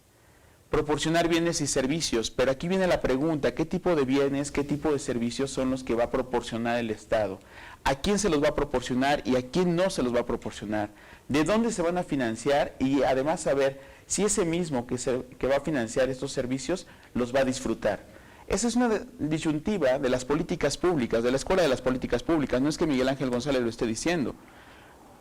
Proporcionar bienes y servicios, pero aquí viene la pregunta, ¿qué tipo de bienes, qué tipo de servicios son los que va a proporcionar el Estado? ¿A quién se los va a proporcionar y a quién no se los va a proporcionar? ¿De dónde se van a financiar? Y además saber si ese mismo que va a financiar estos servicios los va a disfrutar. Esa es una disyuntiva de las políticas públicas, de la Escuela de las Políticas Públicas, no es que Miguel Ángel González lo esté diciendo.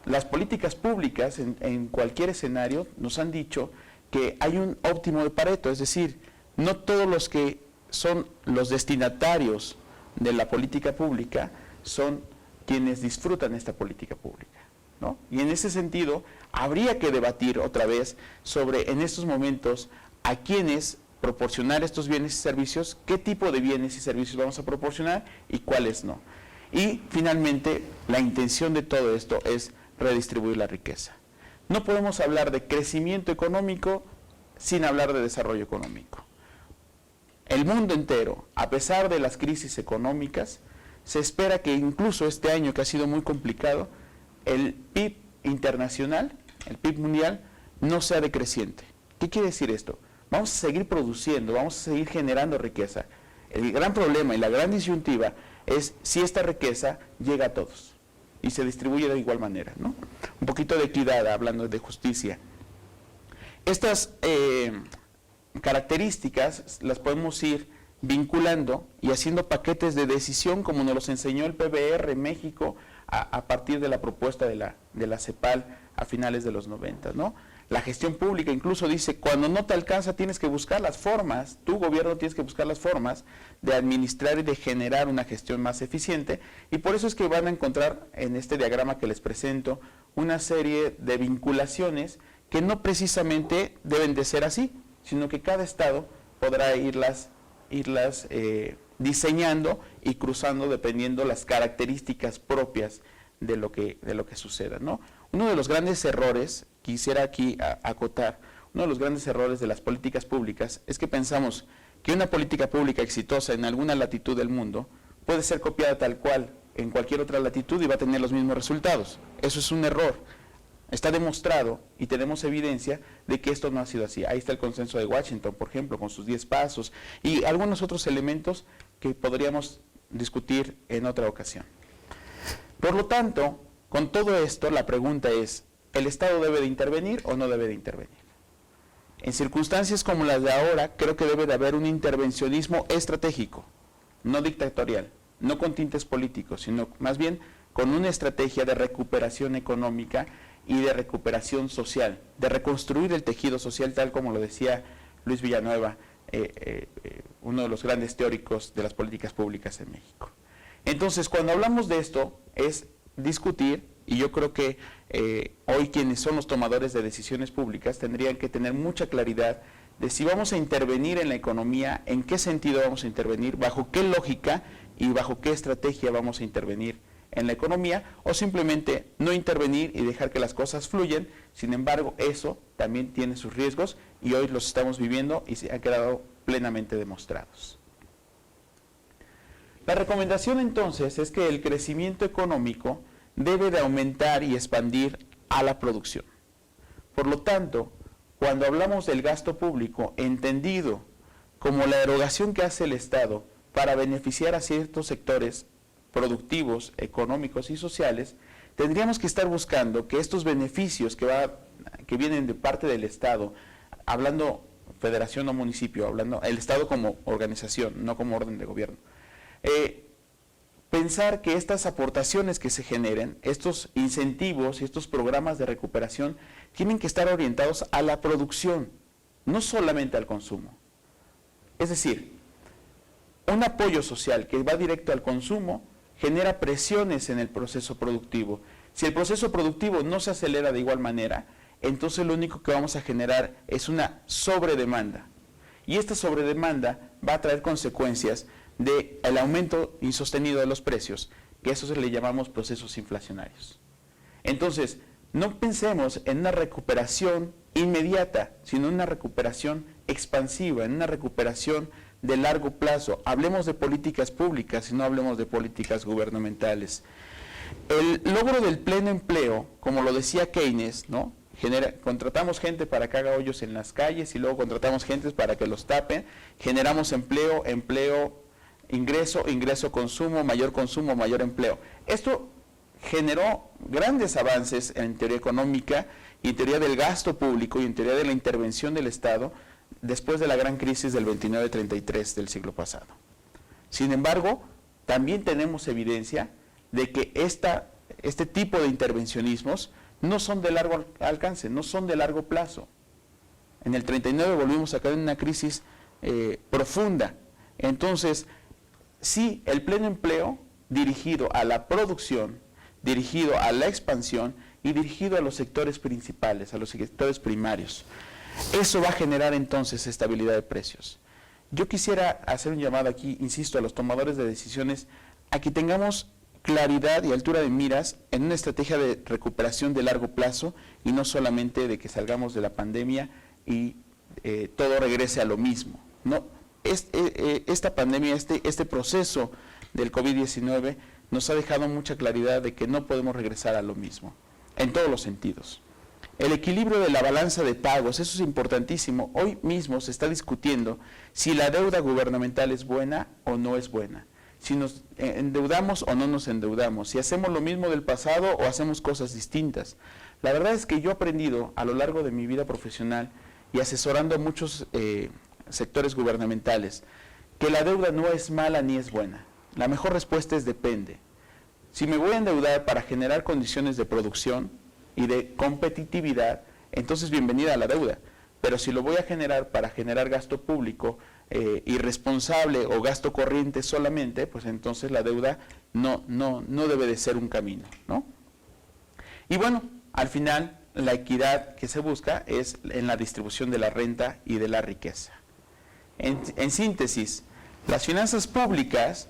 Las políticas públicas en cualquier escenario nos han dicho que hay un óptimo de Pareto, es decir, no todos los que son los destinatarios de la política pública son quienes disfrutan esta política pública, ¿no? Y en ese sentido, habría que debatir otra vez sobre, en estos momentos, a quiénes proporcionar estos bienes y servicios, qué tipo de bienes y servicios vamos a proporcionar y cuáles no. Y finalmente, la intención de todo esto es redistribuir la riqueza. No podemos hablar de crecimiento económico sin hablar de desarrollo económico. El mundo entero, a pesar de las crisis económicas, se espera que incluso este año, que ha sido muy complicado, el PIB internacional, el PIB mundial, no sea decreciente. ¿Qué quiere decir esto? Vamos a seguir produciendo, vamos a seguir generando riqueza. El gran problema y la gran disyuntiva es si esta riqueza llega a todos y se distribuye de igual manera, ¿no? Un poquito de equidad, hablando de justicia. Estas características las podemos ir vinculando y haciendo paquetes de decisión, como nos los enseñó el PBR en México a partir de la propuesta de la CEPAL a finales de los 90, ¿no? La gestión pública incluso dice, cuando no te alcanza tienes que buscar las formas, tu gobierno tienes que buscar las formas de administrar y de generar una gestión más eficiente, y por eso es que van a encontrar en este diagrama que les presento una serie de vinculaciones que no precisamente deben de ser así, sino que cada estado podrá irlas diseñando y cruzando dependiendo las características propias de lo que suceda, ¿no? Uno de los grandes errores, quisiera aquí acotar, uno de los grandes errores de las políticas públicas es que pensamos que una política pública exitosa en alguna latitud del mundo puede ser copiada tal cual en cualquier otra latitud y va a tener los mismos resultados. Eso es un error. Está demostrado y tenemos evidencia de que esto no ha sido así. Ahí está el consenso de Washington, por ejemplo, con sus 10 pasos y algunos otros elementos que podríamos discutir en otra ocasión. Por lo tanto, con todo esto, la pregunta es, ¿el Estado debe de intervenir o no debe de intervenir? En circunstancias como las de ahora, creo que debe de haber un intervencionismo estratégico, no dictatorial, no con tintes políticos, sino más bien con una estrategia de recuperación económica y de recuperación social, de reconstruir el tejido social, tal como lo decía Luis Villanueva, uno de los grandes teóricos de las políticas públicas en México. Entonces, cuando hablamos de esto, es discutir, y yo creo que hoy quienes son los tomadores de decisiones públicas tendrían que tener mucha claridad de si vamos a intervenir en la economía, en qué sentido vamos a intervenir, bajo qué lógica y bajo qué estrategia vamos a intervenir en la economía, o simplemente no intervenir y dejar que las cosas fluyan. Sin embargo, eso también tiene sus riesgos y hoy los estamos viviendo y se han quedado plenamente demostrados. La recomendación entonces es que el crecimiento económico debe de aumentar y expandir a la producción. Por lo tanto, cuando hablamos del gasto público entendido como la erogación que hace el Estado para beneficiar a ciertos sectores productivos, económicos y sociales, tendríamos que estar buscando que estos beneficios que vienen de parte del Estado, hablando federación o municipio, hablando el Estado como organización, no como orden de gobierno, pensar que estas aportaciones que se generen, estos incentivos y estos programas de recuperación, tienen que estar orientados a la producción, no solamente al consumo. Es decir, un apoyo social que va directo al consumo genera presiones en el proceso productivo. Si el proceso productivo no se acelera de igual manera, entonces lo único que vamos a generar es una sobredemanda. Y esta sobredemanda va a traer consecuencias del aumento insostenido de los precios, que a eso le llamamos procesos inflacionarios. Entonces, no pensemos en una recuperación inmediata, sino en una recuperación expansiva, en una recuperación de largo plazo. Hablemos de políticas públicas y no hablemos de políticas gubernamentales. El logro del pleno empleo, como lo decía Keynes, ¿no? Contratamos gente para que haga hoyos en las calles y luego contratamos gente para que los tapen, generamos empleo, ingreso, consumo, mayor empleo. Esto generó grandes avances en teoría económica y en teoría del gasto público y en teoría de la intervención del Estado después de la gran crisis del 29-33 del siglo pasado. Sin embargo, también tenemos evidencia de que este tipo de intervencionismos no son de largo alcance, no son de largo plazo. En el 39 volvimos a caer en una crisis profunda. Entonces, sí, el pleno empleo dirigido a la producción, dirigido a la expansión y dirigido a los sectores principales, a los sectores primarios. Eso va a generar entonces estabilidad de precios. Yo quisiera hacer un llamado aquí, insisto, a los tomadores de decisiones, a que tengamos claridad y altura de miras en una estrategia de recuperación de largo plazo y no solamente de que salgamos de la pandemia y todo regrese a lo mismo. No, esta pandemia, este proceso del COVID-19 nos ha dejado mucha claridad de que no podemos regresar a lo mismo, en todos los sentidos. El equilibrio de la balanza de pagos, eso es importantísimo. Hoy mismo se está discutiendo si la deuda gubernamental es buena o no es buena. Si nos endeudamos o no nos endeudamos, si hacemos lo mismo del pasado o hacemos cosas distintas. La verdad es que yo he aprendido a lo largo de mi vida profesional y asesorando a muchos sectores gubernamentales que la deuda no es mala ni es buena. La mejor respuesta es depende. Si me voy a endeudar para generar condiciones de producción y de competitividad, entonces bienvenida a la deuda. Pero si lo voy a generar para generar gasto público irresponsable o gasto corriente solamente, pues entonces la deuda no debe de ser un camino, ¿no? Y bueno, al final la equidad que se busca es en la distribución de la renta y de la riqueza. En síntesis, las finanzas públicas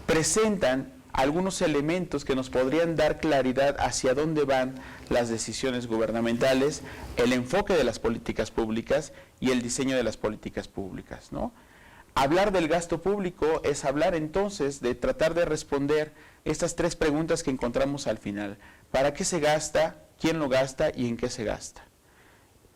presentan algunos elementos que nos podrían dar claridad hacia dónde van las decisiones gubernamentales, el enfoque de las políticas públicas y el diseño de las políticas públicas, ¿no? Hablar del gasto público es hablar entonces de tratar de responder estas tres preguntas que encontramos al final. ¿Para qué se gasta? ¿Quién lo gasta? ¿Y en qué se gasta?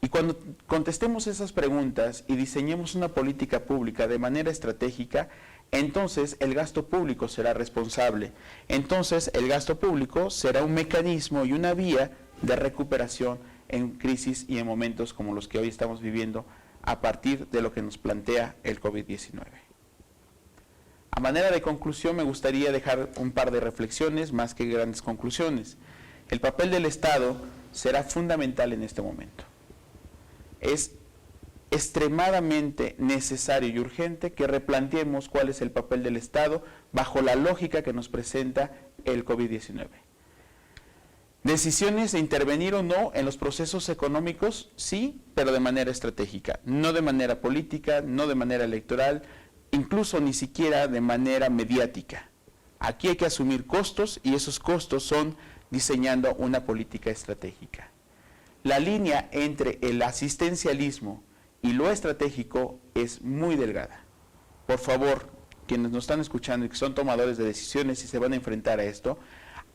Y cuando contestemos esas preguntas y diseñemos una política pública de manera estratégica, entonces el gasto público será responsable. Entonces el gasto público será un mecanismo y una vía de recuperación en crisis y en momentos como los que hoy estamos viviendo a partir de lo que nos plantea el COVID-19. A manera de conclusión me gustaría dejar un par de reflexiones más que grandes conclusiones. El papel del Estado será fundamental en este momento. Es extremadamente necesario y urgente que replanteemos cuál es el papel del Estado bajo la lógica que nos presenta el COVID-19. Decisiones de intervenir o no en los procesos económicos, sí, pero de manera estratégica, no de manera política, no de manera electoral, incluso ni siquiera de manera mediática. Aquí hay que asumir costos y esos costos son diseñando una política estratégica. La línea entre el asistencialismo y lo estratégico es muy delgada. Por favor, quienes nos están escuchando y que son tomadores de decisiones y se van a enfrentar a esto,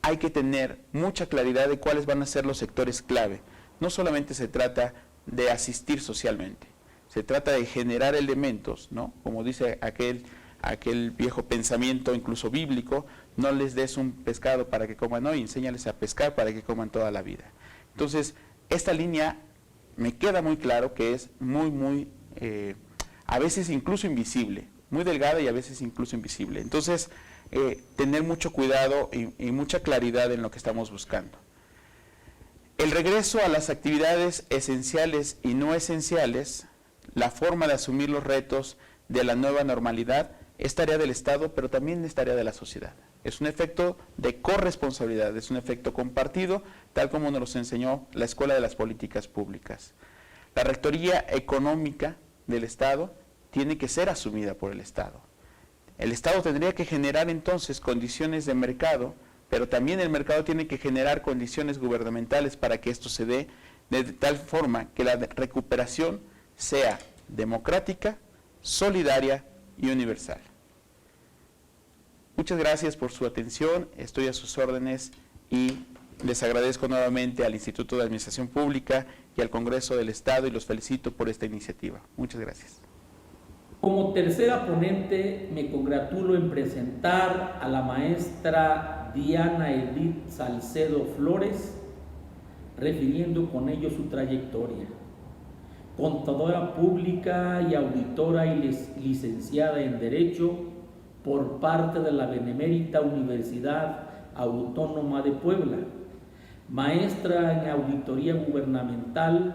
hay que tener mucha claridad de cuáles van a ser los sectores clave. No solamente se trata de asistir socialmente, se trata de generar elementos, ¿no? Como dice aquel viejo pensamiento, incluso bíblico, no les des un pescado para que coman hoy, enséñales a pescar para que coman toda la vida. Entonces, esta línea me queda muy claro que es a veces incluso invisible, muy delgada y a veces incluso invisible. Entonces, tener mucho cuidado y mucha claridad en lo que estamos buscando. El regreso a las actividades esenciales y no esenciales, la forma de asumir los retos de la nueva normalidad, es tarea del Estado, pero también es tarea de la sociedad. Es un efecto de corresponsabilidad, es un efecto compartido, tal como nos enseñó la Escuela de las Políticas Públicas. La rectoría económica del Estado tiene que ser asumida por el Estado. El Estado tendría que generar entonces condiciones de mercado, pero también el mercado tiene que generar condiciones gubernamentales para que esto se dé de tal forma que la recuperación sea democrática, solidaria y universal. Muchas gracias por su atención, estoy a sus órdenes y les agradezco nuevamente al Instituto de Administración Pública y al Congreso del Estado y los felicito por esta iniciativa. Muchas gracias. Como tercera ponente, me congratulo en presentar a la maestra Diana Edith Salcedo Flores, refiriendo con ello su trayectoria. Contadora pública y auditora y licenciada en Derecho por parte de la Benemérita Universidad Autónoma de Puebla, maestra en Auditoría Gubernamental,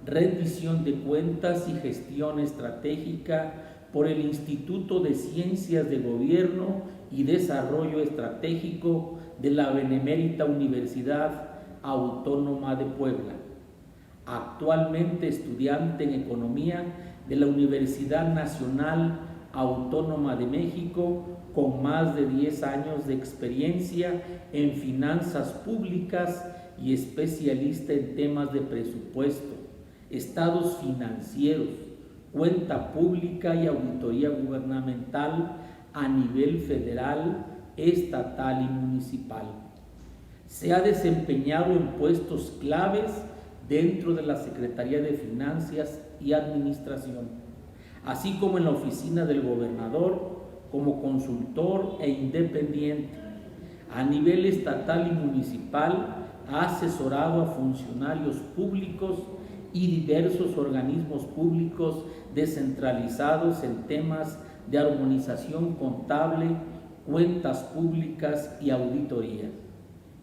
Rendición de Cuentas y Gestión Estratégica por el Instituto de Ciencias de Gobierno y Desarrollo Estratégico de la Benemérita Universidad Autónoma de Puebla. Actualmente estudiante en Economía de la Universidad Nacional Autónoma de México, con más de 10 años de experiencia en finanzas públicas y especialista en temas de presupuesto, estados financieros, cuenta pública y auditoría gubernamental a nivel federal, estatal y municipal. Se ha desempeñado en puestos claves dentro de la Secretaría de Finanzas y Administración, así como en la oficina del gobernador como consultor e independiente. A nivel estatal y municipal ha asesorado a funcionarios públicos y diversos organismos públicos descentralizados en temas de armonización contable, cuentas públicas y auditoría.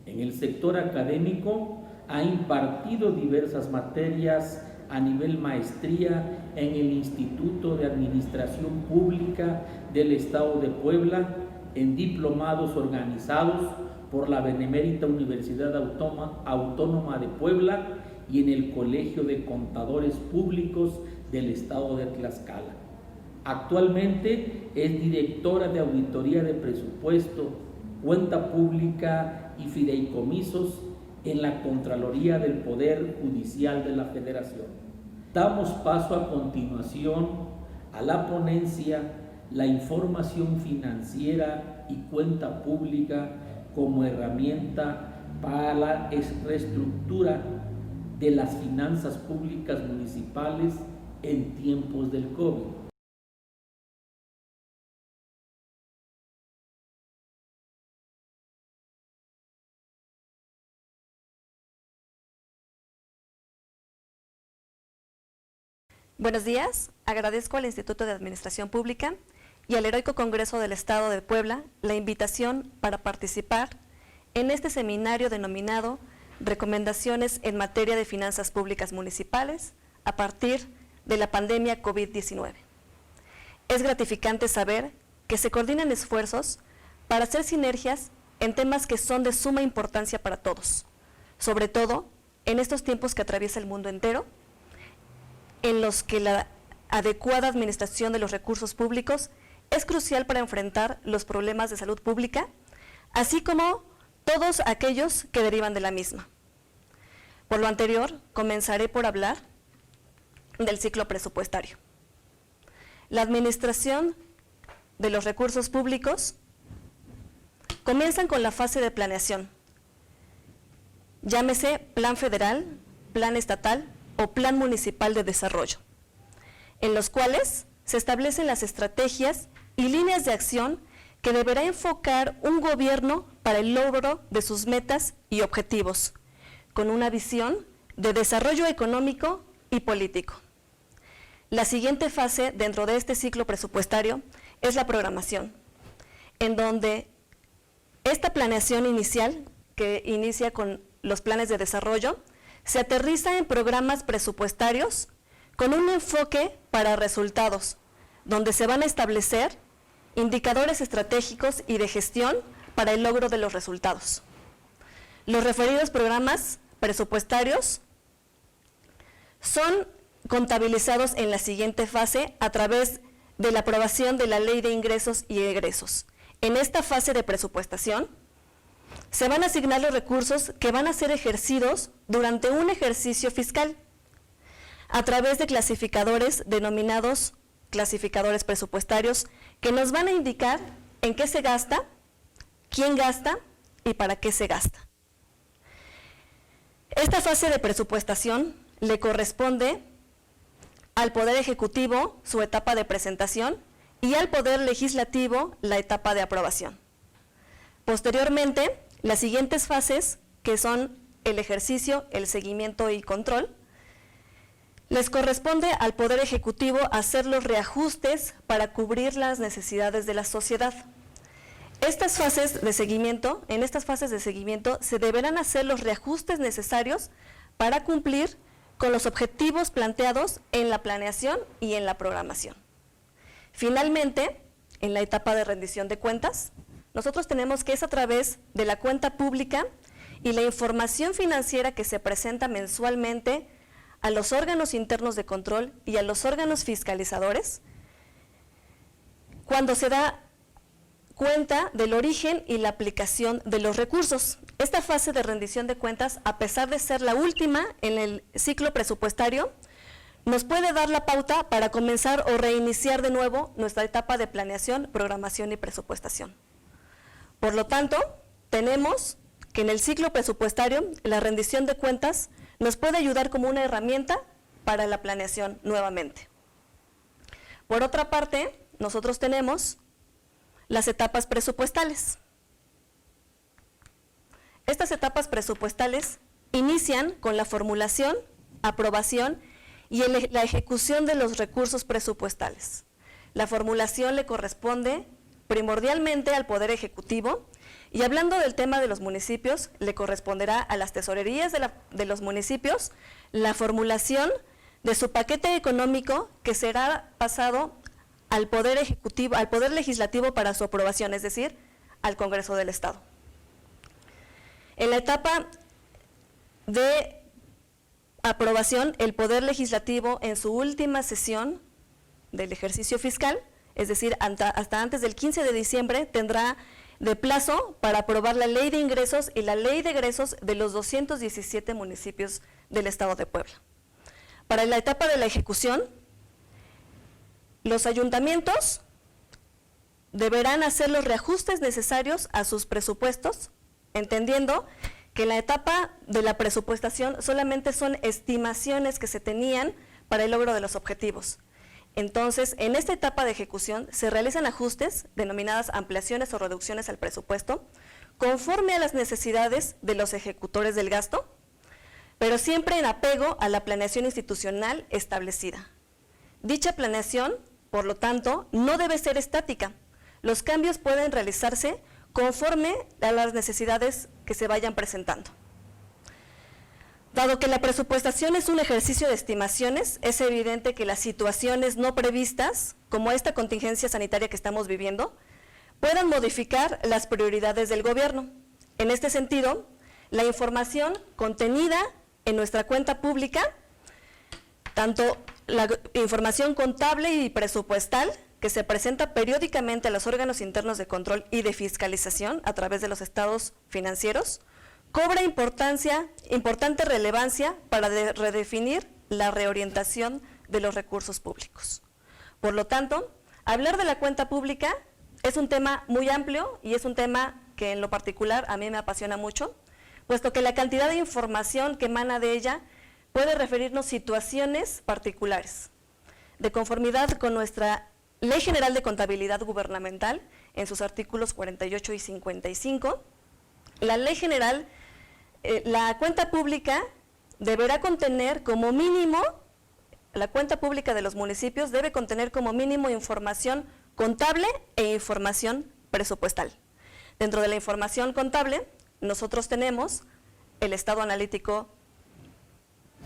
En el sector académico ha impartido diversas materias a nivel maestría en el Instituto de Administración Pública del Estado de Puebla, en diplomados organizados por la Benemérita Universidad Autónoma de Puebla y en el Colegio de Contadores Públicos del Estado de Tlaxcala. Actualmente es directora de Auditoría de Presupuesto, Cuenta Pública y Fideicomisos en la Contraloría del Poder Judicial de la Federación. Damos paso a continuación a la ponencia La información financiera y cuenta pública como herramienta para la reestructura de las finanzas públicas municipales en tiempos del COVID. Buenos días, agradezco al Instituto de Administración Pública y al Heroico Congreso del Estado de Puebla la invitación para participar en este seminario denominado Recomendaciones en materia de finanzas públicas municipales a partir de la pandemia COVID-19. Es gratificante saber que se coordinan esfuerzos para hacer sinergias en temas que son de suma importancia para todos, sobre todo en estos tiempos que atraviesa el mundo entero, en los que la adecuada administración de los recursos públicos es crucial para enfrentar los problemas de salud pública, así como todos aquellos que derivan de la misma. Por lo anterior, comenzaré por hablar del ciclo presupuestario. La administración de los recursos públicos comienzan con la fase de planeación, llámese plan federal, plan estatal o plan municipal de desarrollo, en los cuales se establecen las estrategias y líneas de acción que deberá enfocar un gobierno para el logro de sus metas y objetivos, con una visión de desarrollo económico y político. La siguiente fase dentro de este ciclo presupuestario es la programación, en donde Esta planeación inicial, que inicia con los planes de desarrollo, se aterriza en programas presupuestarios con un enfoque para resultados, donde se van a establecer indicadores estratégicos y de gestión para el logro de los resultados. Los referidos programas presupuestarios son contabilizados en la siguiente fase a través de la aprobación de la Ley de Ingresos y Egresos. En esta fase de presupuestación se van a asignar los recursos que van a ser ejercidos durante un ejercicio fiscal a través de clasificadores denominados clasificadores presupuestarios que nos van a indicar en qué se gasta, quién gasta y para qué se gasta. Esta fase de presupuestación le corresponde al Poder Ejecutivo su etapa de presentación y al Poder Legislativo la etapa de aprobación. Posteriormente, las siguientes fases, que son el ejercicio, el seguimiento y control, les corresponde al Poder Ejecutivo hacer los reajustes para cubrir las necesidades de la sociedad. En estas fases de seguimiento se deberán hacer los reajustes necesarios para cumplir con los objetivos planteados en la planeación y en la programación. Finalmente, en la etapa de rendición de cuentas, nosotros tenemos que es a través de la cuenta pública y la información financiera que se presenta mensualmente a los órganos internos de control y a los órganos fiscalizadores, cuando se da cuenta del origen y la aplicación de los recursos. Esta fase de rendición de cuentas, a pesar de ser la última en el ciclo presupuestario, nos puede dar la pauta para comenzar o reiniciar de nuevo nuestra etapa de planeación, programación y presupuestación. Por lo tanto, tenemos que en el ciclo presupuestario la rendición de cuentas nos puede ayudar como una herramienta para la planeación nuevamente. Por otra parte, nosotros tenemos las etapas presupuestales. Estas etapas presupuestales inician con la formulación, aprobación y la ejecución de los recursos presupuestales. La formulación le corresponde primordialmente al Poder Ejecutivo y hablando del tema de los municipios, le corresponderá a las tesorerías de los municipios la formulación de su paquete económico que será pasado al Poder Ejecutivo, al Poder Legislativo para su aprobación, es decir, al Congreso del Estado. En la etapa de aprobación, el Poder Legislativo en su última sesión del ejercicio fiscal, es decir, hasta antes del 15 de diciembre, tendrá de plazo para aprobar la Ley de Ingresos y la Ley de Egresos de los 217 municipios del Estado de Puebla. Para la etapa de la ejecución, los ayuntamientos deberán hacer los reajustes necesarios a sus presupuestos, entendiendo que en la etapa de la presupuestación solamente son estimaciones que se tenían para el logro de los objetivos. Entonces, en esta etapa de ejecución se realizan ajustes, denominadas ampliaciones o reducciones al presupuesto, conforme a las necesidades de los ejecutores del gasto, pero siempre en apego a la planeación institucional establecida. Dicha planeación, por lo tanto, no debe ser estática. Los cambios pueden realizarse conforme a las necesidades que se vayan presentando. Dado que la presupuestación es un ejercicio de estimaciones, es evidente que las situaciones no previstas, como esta contingencia sanitaria que estamos viviendo, puedan modificar las prioridades del gobierno. En este sentido, la información contenida en nuestra cuenta pública, tanto la información contable y presupuestal, que se presenta periódicamente a los órganos internos de control y de fiscalización a través de los estados financieros, cobra importante relevancia para redefinir la reorientación de los recursos públicos. Por lo tanto, hablar de la cuenta pública es un tema muy amplio y es un tema que en lo particular a mí me apasiona mucho, puesto que la cantidad de información que emana de ella puede referirnos situaciones particulares. De conformidad con nuestra Ley General de Contabilidad Gubernamental, en sus artículos 48 y 55, la Ley General, la cuenta pública deberá contener como mínimo, la cuenta pública de los municipios debe contener como mínimo información contable e información presupuestal. Dentro de la información contable, nosotros tenemos el estado analítico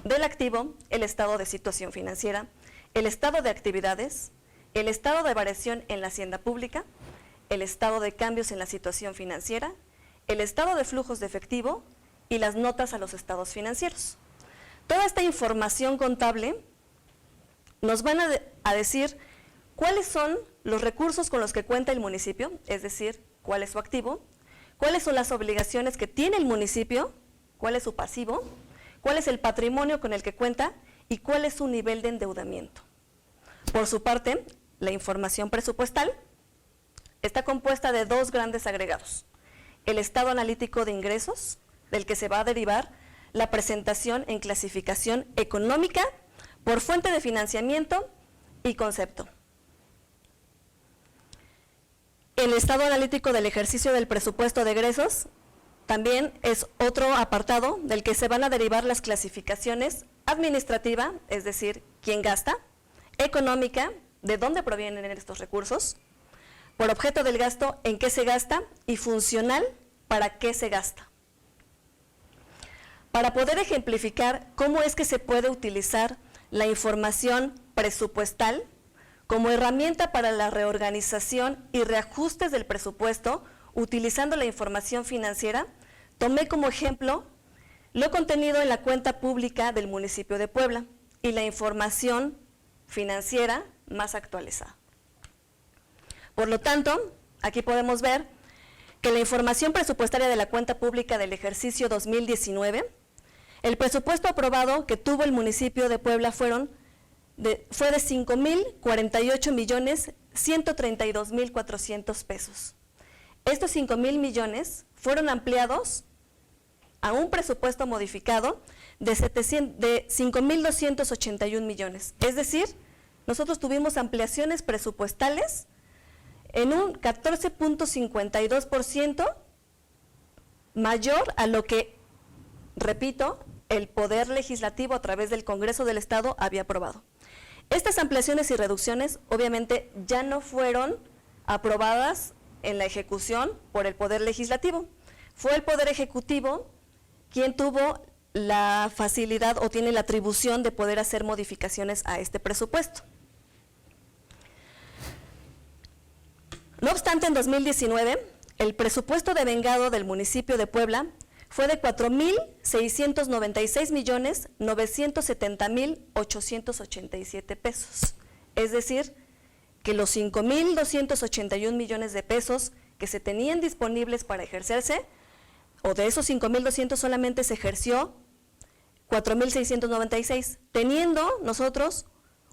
del activo, el estado de situación financiera, el estado de actividades, el estado de variación en la hacienda pública, el estado de cambios en la situación financiera, el estado de flujos de efectivo y las notas a los estados financieros. Toda esta información contable nos van a decir cuáles son los recursos con los que cuenta el municipio, es decir, cuál es su activo, cuáles son las obligaciones que tiene el municipio, cuál es su pasivo, cuál es el patrimonio con el que cuenta y cuál es su nivel de endeudamiento. Por su parte, la información presupuestal está compuesta de dos grandes agregados: el estado analítico de ingresos, del que se va a derivar la presentación en clasificación económica por fuente de financiamiento y concepto. El estado analítico del ejercicio del presupuesto de egresos también es otro apartado del que se van a derivar las clasificaciones administrativa, es decir, quién gasta, económica, de dónde provienen estos recursos, por objeto del gasto, en qué se gasta, y funcional, para qué se gasta. Para poder ejemplificar cómo es que se puede utilizar la información presupuestal como herramienta para la reorganización y reajustes del presupuesto, utilizando la información financiera, tomé como ejemplo lo contenido en la cuenta pública del municipio de Puebla y la información financiera más actualizada. Por lo tanto, aquí podemos ver que la información presupuestaria de la cuenta pública del ejercicio 2019, el presupuesto aprobado que tuvo el municipio de Puebla fue de 5,048,132,400 pesos. Estos 5,000 millones fueron ampliados a un presupuesto modificado de 5,281 millones. Es decir, nosotros tuvimos ampliaciones presupuestales en un 14.52% mayor a lo que, repito, el Poder Legislativo a través del Congreso del Estado había aprobado. Estas ampliaciones y reducciones obviamente ya no fueron aprobadas en la ejecución por el Poder Legislativo. Fue el Poder Ejecutivo quien tuvo la facilidad o tiene la atribución de poder hacer modificaciones a este presupuesto. No obstante, en 2019, el presupuesto devengado del municipio de Puebla fue de 4,696,970,887 pesos. Es decir, que los 5,281 millones de pesos que se tenían disponibles para ejercerse, o de esos 5,200 solamente se ejerció 4,696, teniendo nosotros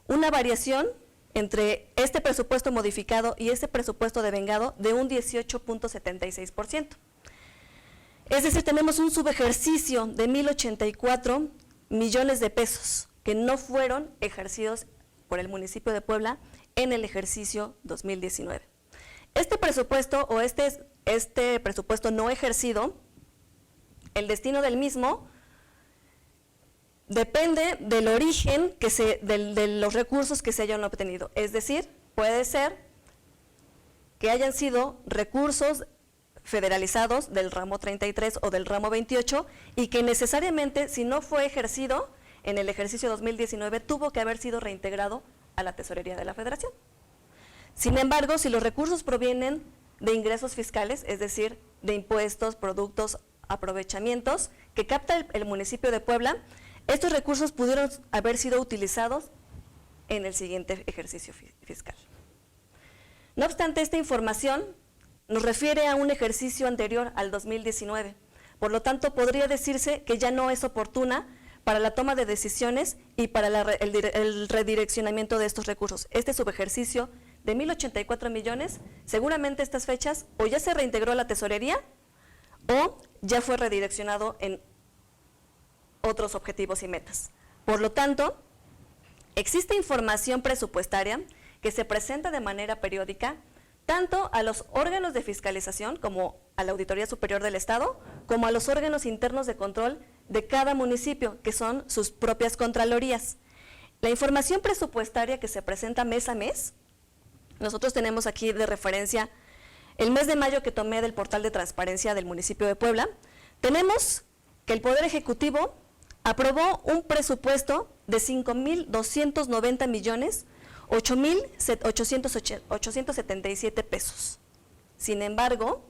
una variación entre este presupuesto modificado y este presupuesto devengado de un 18.76%. Es decir, tenemos un subejercicio de 1,084 millones de pesos que no fueron ejercidos por el municipio de Puebla en el ejercicio 2019. Este presupuesto o este presupuesto no ejercido, el destino del mismo depende del origen de los recursos que se hayan obtenido. Es decir, puede ser que hayan sido recursos federalizados del ramo 33 o del ramo 28 y que necesariamente, si no fue ejercido en el ejercicio 2019, tuvo que haber sido reintegrado a la tesorería de la Federación. Sin embargo, si los recursos provienen de ingresos fiscales, es decir, de impuestos, productos, aprovechamientos que capta el municipio de Puebla, estos recursos pudieron haber sido utilizados en el siguiente ejercicio fiscal. No obstante, esta información nos refiere a un ejercicio anterior al 2019, por lo tanto podría decirse que ya no es oportuna para la toma de decisiones y para el redireccionamiento de estos recursos. Este subejercicio de 1,084 millones, seguramente estas fechas o ya se reintegró a la tesorería o ya fue redireccionado en otros objetivos y metas. Por lo tanto, existe información presupuestaria que se presenta de manera periódica tanto a los órganos de fiscalización como a la Auditoría Superior del Estado, como a los órganos internos de control de cada municipio, que son sus propias contralorías. La información presupuestaria que se presenta mes a mes, nosotros tenemos aquí de referencia el mes de mayo que tomé del portal de transparencia del municipio de Puebla, tenemos que el Poder Ejecutivo aprobó un presupuesto de 5,290 millones, 8,877 pesos. Sin embargo,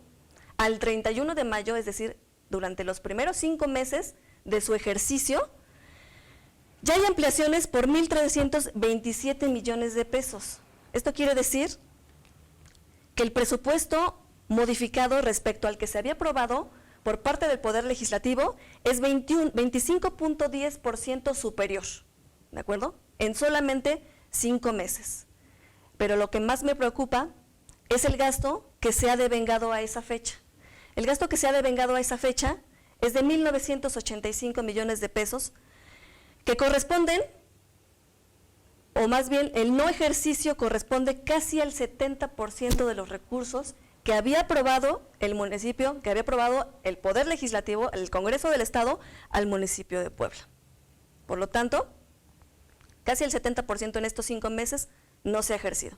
al 31 de mayo, es decir, durante los primeros 5 meses de su ejercicio, ya hay ampliaciones por 1,327 millones de pesos. Esto quiere decir que el presupuesto modificado respecto al que se había aprobado por parte del Poder Legislativo es 25.10% superior, ¿de acuerdo? En solamente 5 meses. Pero lo que más me preocupa es el gasto que se ha devengado a esa fecha. El gasto que se ha devengado a esa fecha es de 1,985 millones de pesos, que corresponden, o más bien el no ejercicio corresponde casi al 70% de los recursos que había aprobado el municipio, que había aprobado el Poder Legislativo, el Congreso del Estado, al municipio de Puebla. Por lo tanto, casi el 70% en estos 5 meses no se ha ejercido.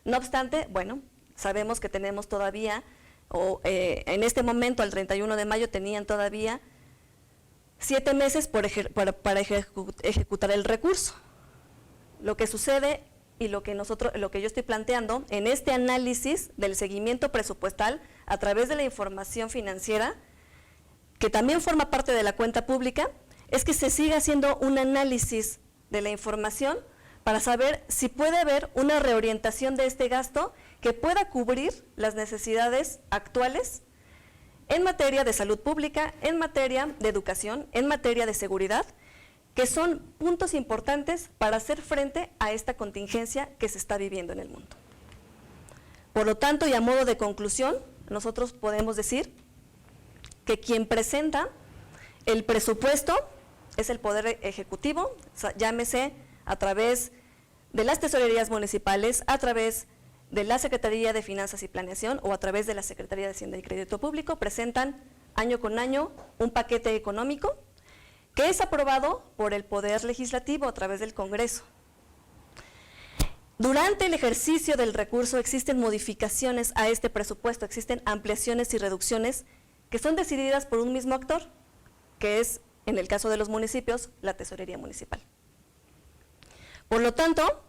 No obstante, bueno, sabemos que tenemos todavía, en este momento, al 31 de mayo, tenían todavía 7 meses para ejecutar el recurso. Lo que sucede y lo que yo estoy planteando en este análisis del seguimiento presupuestal a través de la información financiera, que también forma parte de la cuenta pública, es que se siga haciendo un análisis de la información para saber si puede haber una reorientación de este gasto que pueda cubrir las necesidades actuales en materia de salud pública, en materia de educación, en materia de seguridad, que son puntos importantes para hacer frente a esta contingencia que se está viviendo en el mundo. Por lo tanto, y a modo de conclusión, nosotros podemos decir que quien presenta el presupuesto es el Poder Ejecutivo, llámese a través de las tesorerías municipales, a través de la Secretaría de Finanzas y Planeación o a través de la Secretaría de Hacienda y Crédito Público, presentan año con año un paquete económico que es aprobado por el Poder Legislativo a través del Congreso. Durante el ejercicio del recurso existen modificaciones a este presupuesto, existen ampliaciones y reducciones que son decididas por un mismo actor, que es, en el caso de los municipios, la Tesorería Municipal. Por lo tanto,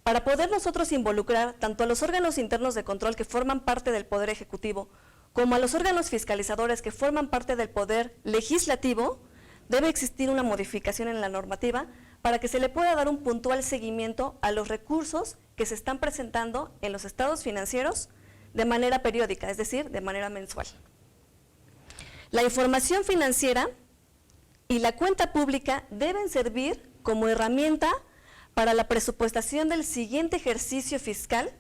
para poder nosotros involucrar tanto a los órganos internos de control que forman parte del Poder Ejecutivo, como a los órganos fiscalizadores que forman parte del Poder Legislativo, debe existir una modificación en la normativa para que se le pueda dar un puntual seguimiento a los recursos que se están presentando en los estados financieros de manera periódica, es decir, de manera mensual. La información financiera y la cuenta pública deben servir como herramienta para la presupuestación del siguiente ejercicio fiscal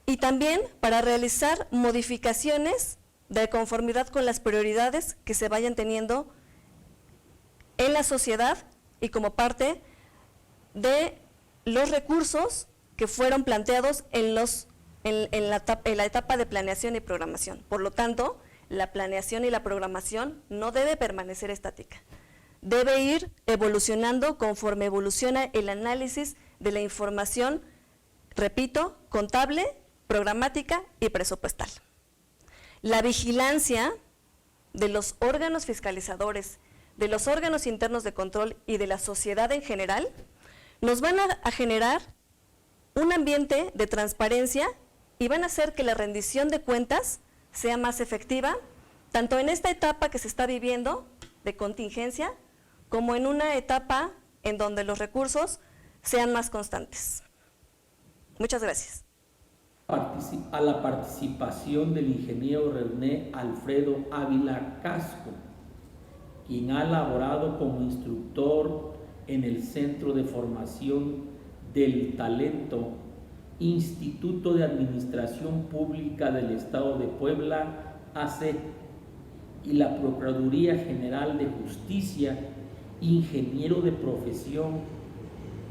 y también para realizar modificaciones de conformidad con las prioridades que se vayan teniendo en la sociedad y como parte de los recursos que fueron planteados en la etapa de planeación y programación. Por lo tanto, la planeación y la programación no debe permanecer estática. Debe ir evolucionando conforme evoluciona el análisis de la información, repito, contable, programática y presupuestal. La vigilancia de los órganos fiscalizadores, de los órganos internos de control y de la sociedad en general, nos van a generar un ambiente de transparencia y van a hacer que la rendición de cuentas sea más efectiva, tanto en esta etapa que se está viviendo de contingencia, como en una etapa en donde los recursos sean más constantes. Muchas gracias. A la participación del ingeniero René Alfredo Ávila Casco, quien ha laborado como instructor en el Centro de Formación del Talento, Instituto de Administración Pública del Estado de Puebla, AC, y la Procuraduría General de Justicia, ingeniero de profesión,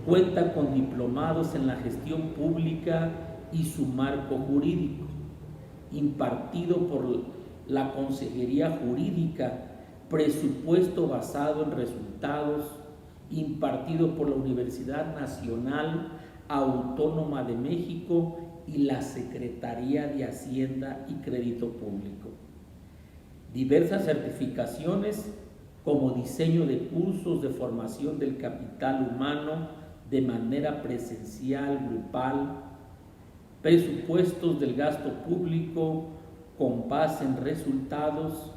cuenta con diplomados en la gestión pública y su marco jurídico, impartido por la Consejería Jurídica, presupuesto basado en resultados, impartido por la Universidad Nacional Autónoma de México y la Secretaría de Hacienda y Crédito Público. Diversas certificaciones como diseño de cursos de formación del capital humano de manera presencial, grupal, presupuestos del gasto público con base en resultados,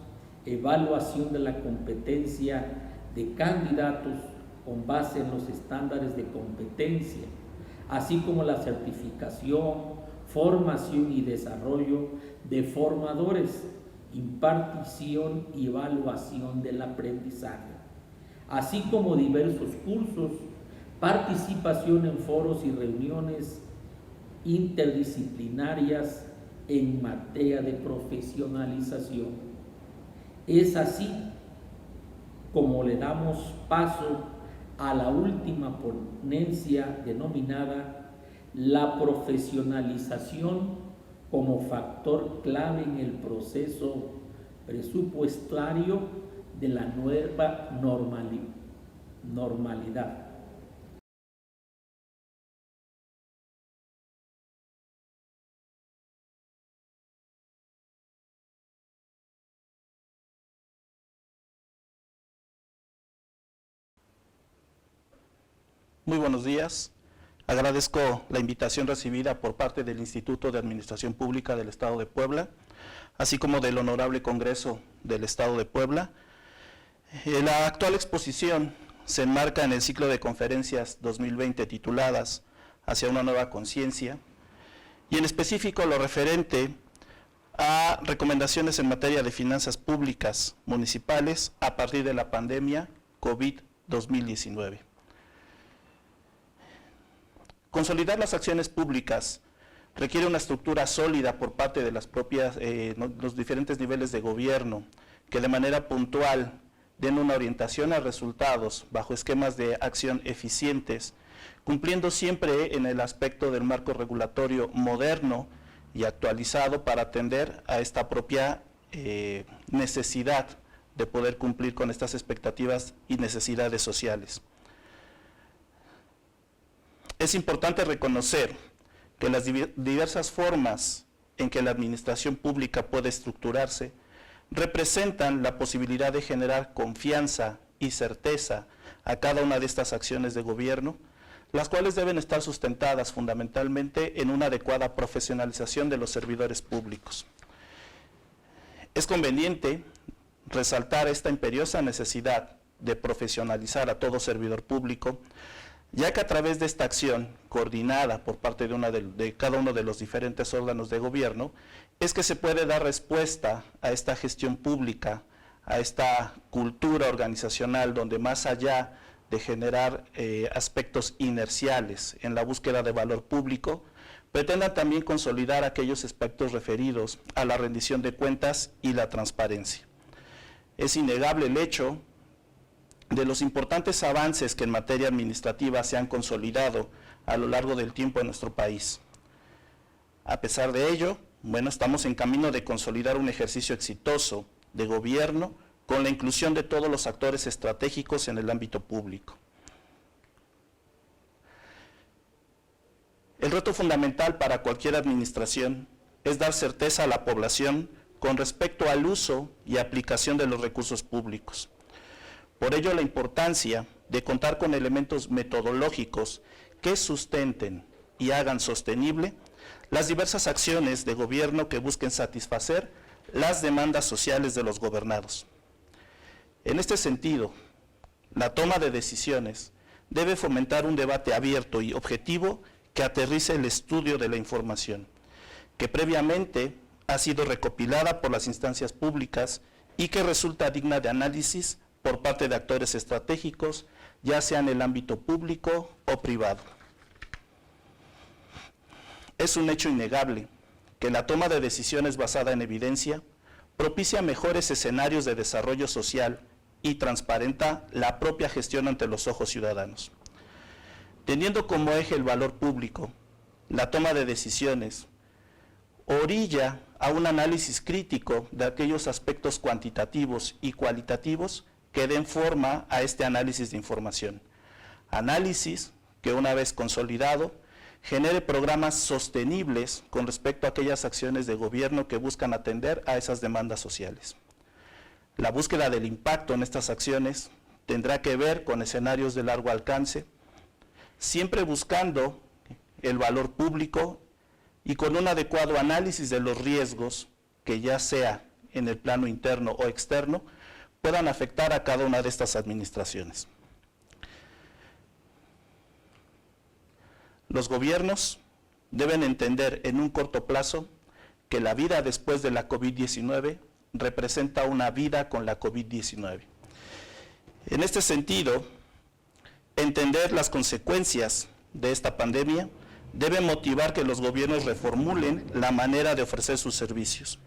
evaluación de la competencia de candidatos con base en los estándares de competencia, así como la certificación, formación y desarrollo de formadores, impartición y evaluación del aprendizaje, así como diversos cursos, participación en foros y reuniones interdisciplinarias en materia de profesionalización. Es así como le damos paso a la última ponencia denominada la profesionalización como factor clave en el proceso presupuestario de la nueva normalidad. Muy buenos días. Agradezco la invitación recibida por parte del Instituto de Administración Pública del Estado de Puebla, así como del Honorable Congreso del Estado de Puebla. La actual exposición se enmarca en el ciclo de conferencias 2020 tituladas Hacia una nueva conciencia, y en específico lo referente a recomendaciones en materia de finanzas públicas municipales a partir de la pandemia COVID-2019. Consolidar las acciones públicas requiere una estructura sólida por parte de las propias, los diferentes niveles de gobierno, que de manera puntual den una orientación a resultados bajo esquemas de acción eficientes, cumpliendo siempre en el aspecto del marco regulatorio moderno y actualizado para atender a esta propia necesidad de poder cumplir con estas expectativas y necesidades sociales. Es importante reconocer que las diversas formas en que la administración pública puede estructurarse representan la posibilidad de generar confianza y certeza a cada una de estas acciones de gobierno, las cuales deben estar sustentadas fundamentalmente en una adecuada profesionalización de los servidores públicos. Es conveniente resaltar esta imperiosa necesidad de profesionalizar a todo servidor público, ya que a través de esta acción coordinada por parte de cada uno de los diferentes órganos de gobierno, es que se puede dar respuesta a esta gestión pública, a esta cultura organizacional donde más allá de generar aspectos inerciales en la búsqueda de valor público, pretendan también consolidar aquellos aspectos referidos a la rendición de cuentas y la transparencia. Es innegable el hecho de los importantes avances que en materia administrativa se han consolidado a lo largo del tiempo en nuestro país. A pesar de ello, estamos en camino de consolidar un ejercicio exitoso de gobierno con la inclusión de todos los actores estratégicos en el ámbito público. El reto fundamental para cualquier administración es dar certeza a la población con respecto al uso y aplicación de los recursos públicos. Por ello, la importancia de contar con elementos metodológicos que sustenten y hagan sostenible las diversas acciones de gobierno que busquen satisfacer las demandas sociales de los gobernados. En este sentido, la toma de decisiones debe fomentar un debate abierto y objetivo que aterrice el estudio de la información, que previamente ha sido recopilada por las instancias públicas y que resulta digna de análisis por parte de actores estratégicos, ya sea en el ámbito público o privado. Es un hecho innegable que la toma de decisiones basada en evidencia propicia mejores escenarios de desarrollo social y transparenta la propia gestión ante los ojos ciudadanos. Teniendo como eje el valor público, la toma de decisiones orilla a un análisis crítico de aquellos aspectos cuantitativos y cualitativos que den forma a este análisis de información. Análisis que una vez consolidado genere programas sostenibles con respecto a aquellas acciones de gobierno que buscan atender a esas demandas sociales. La búsqueda del impacto en estas acciones tendrá que ver con escenarios de largo alcance, siempre buscando el valor público y con un adecuado análisis de los riesgos que, ya sea en el plano interno o externo, puedan afectar a cada una de estas administraciones. Los gobiernos deben entender en un corto plazo que la vida después de la COVID-19 representa una vida con la COVID-19. En este sentido, entender las consecuencias de esta pandemia debe motivar que los gobiernos reformulen la manera de ofrecer sus servicios,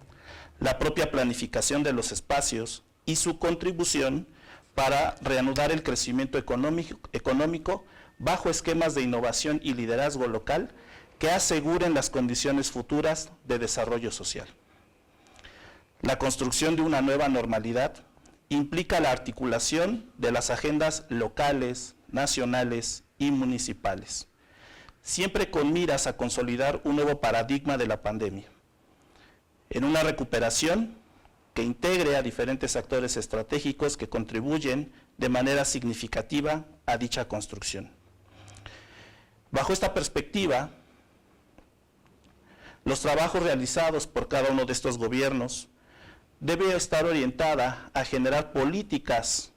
la propia planificación de los espacios y su contribución para reanudar el crecimiento económico bajo esquemas de innovación y liderazgo local que aseguren las condiciones futuras de desarrollo social. La construcción de una nueva normalidad implica la articulación de las agendas locales, nacionales y municipales, siempre con miras a consolidar un nuevo paradigma de la pandemia, en una recuperación que integre a diferentes actores estratégicos que contribuyen de manera significativa a dicha construcción. Bajo esta perspectiva, los trabajos realizados por cada uno de estos gobiernos debe estar orientada a generar políticas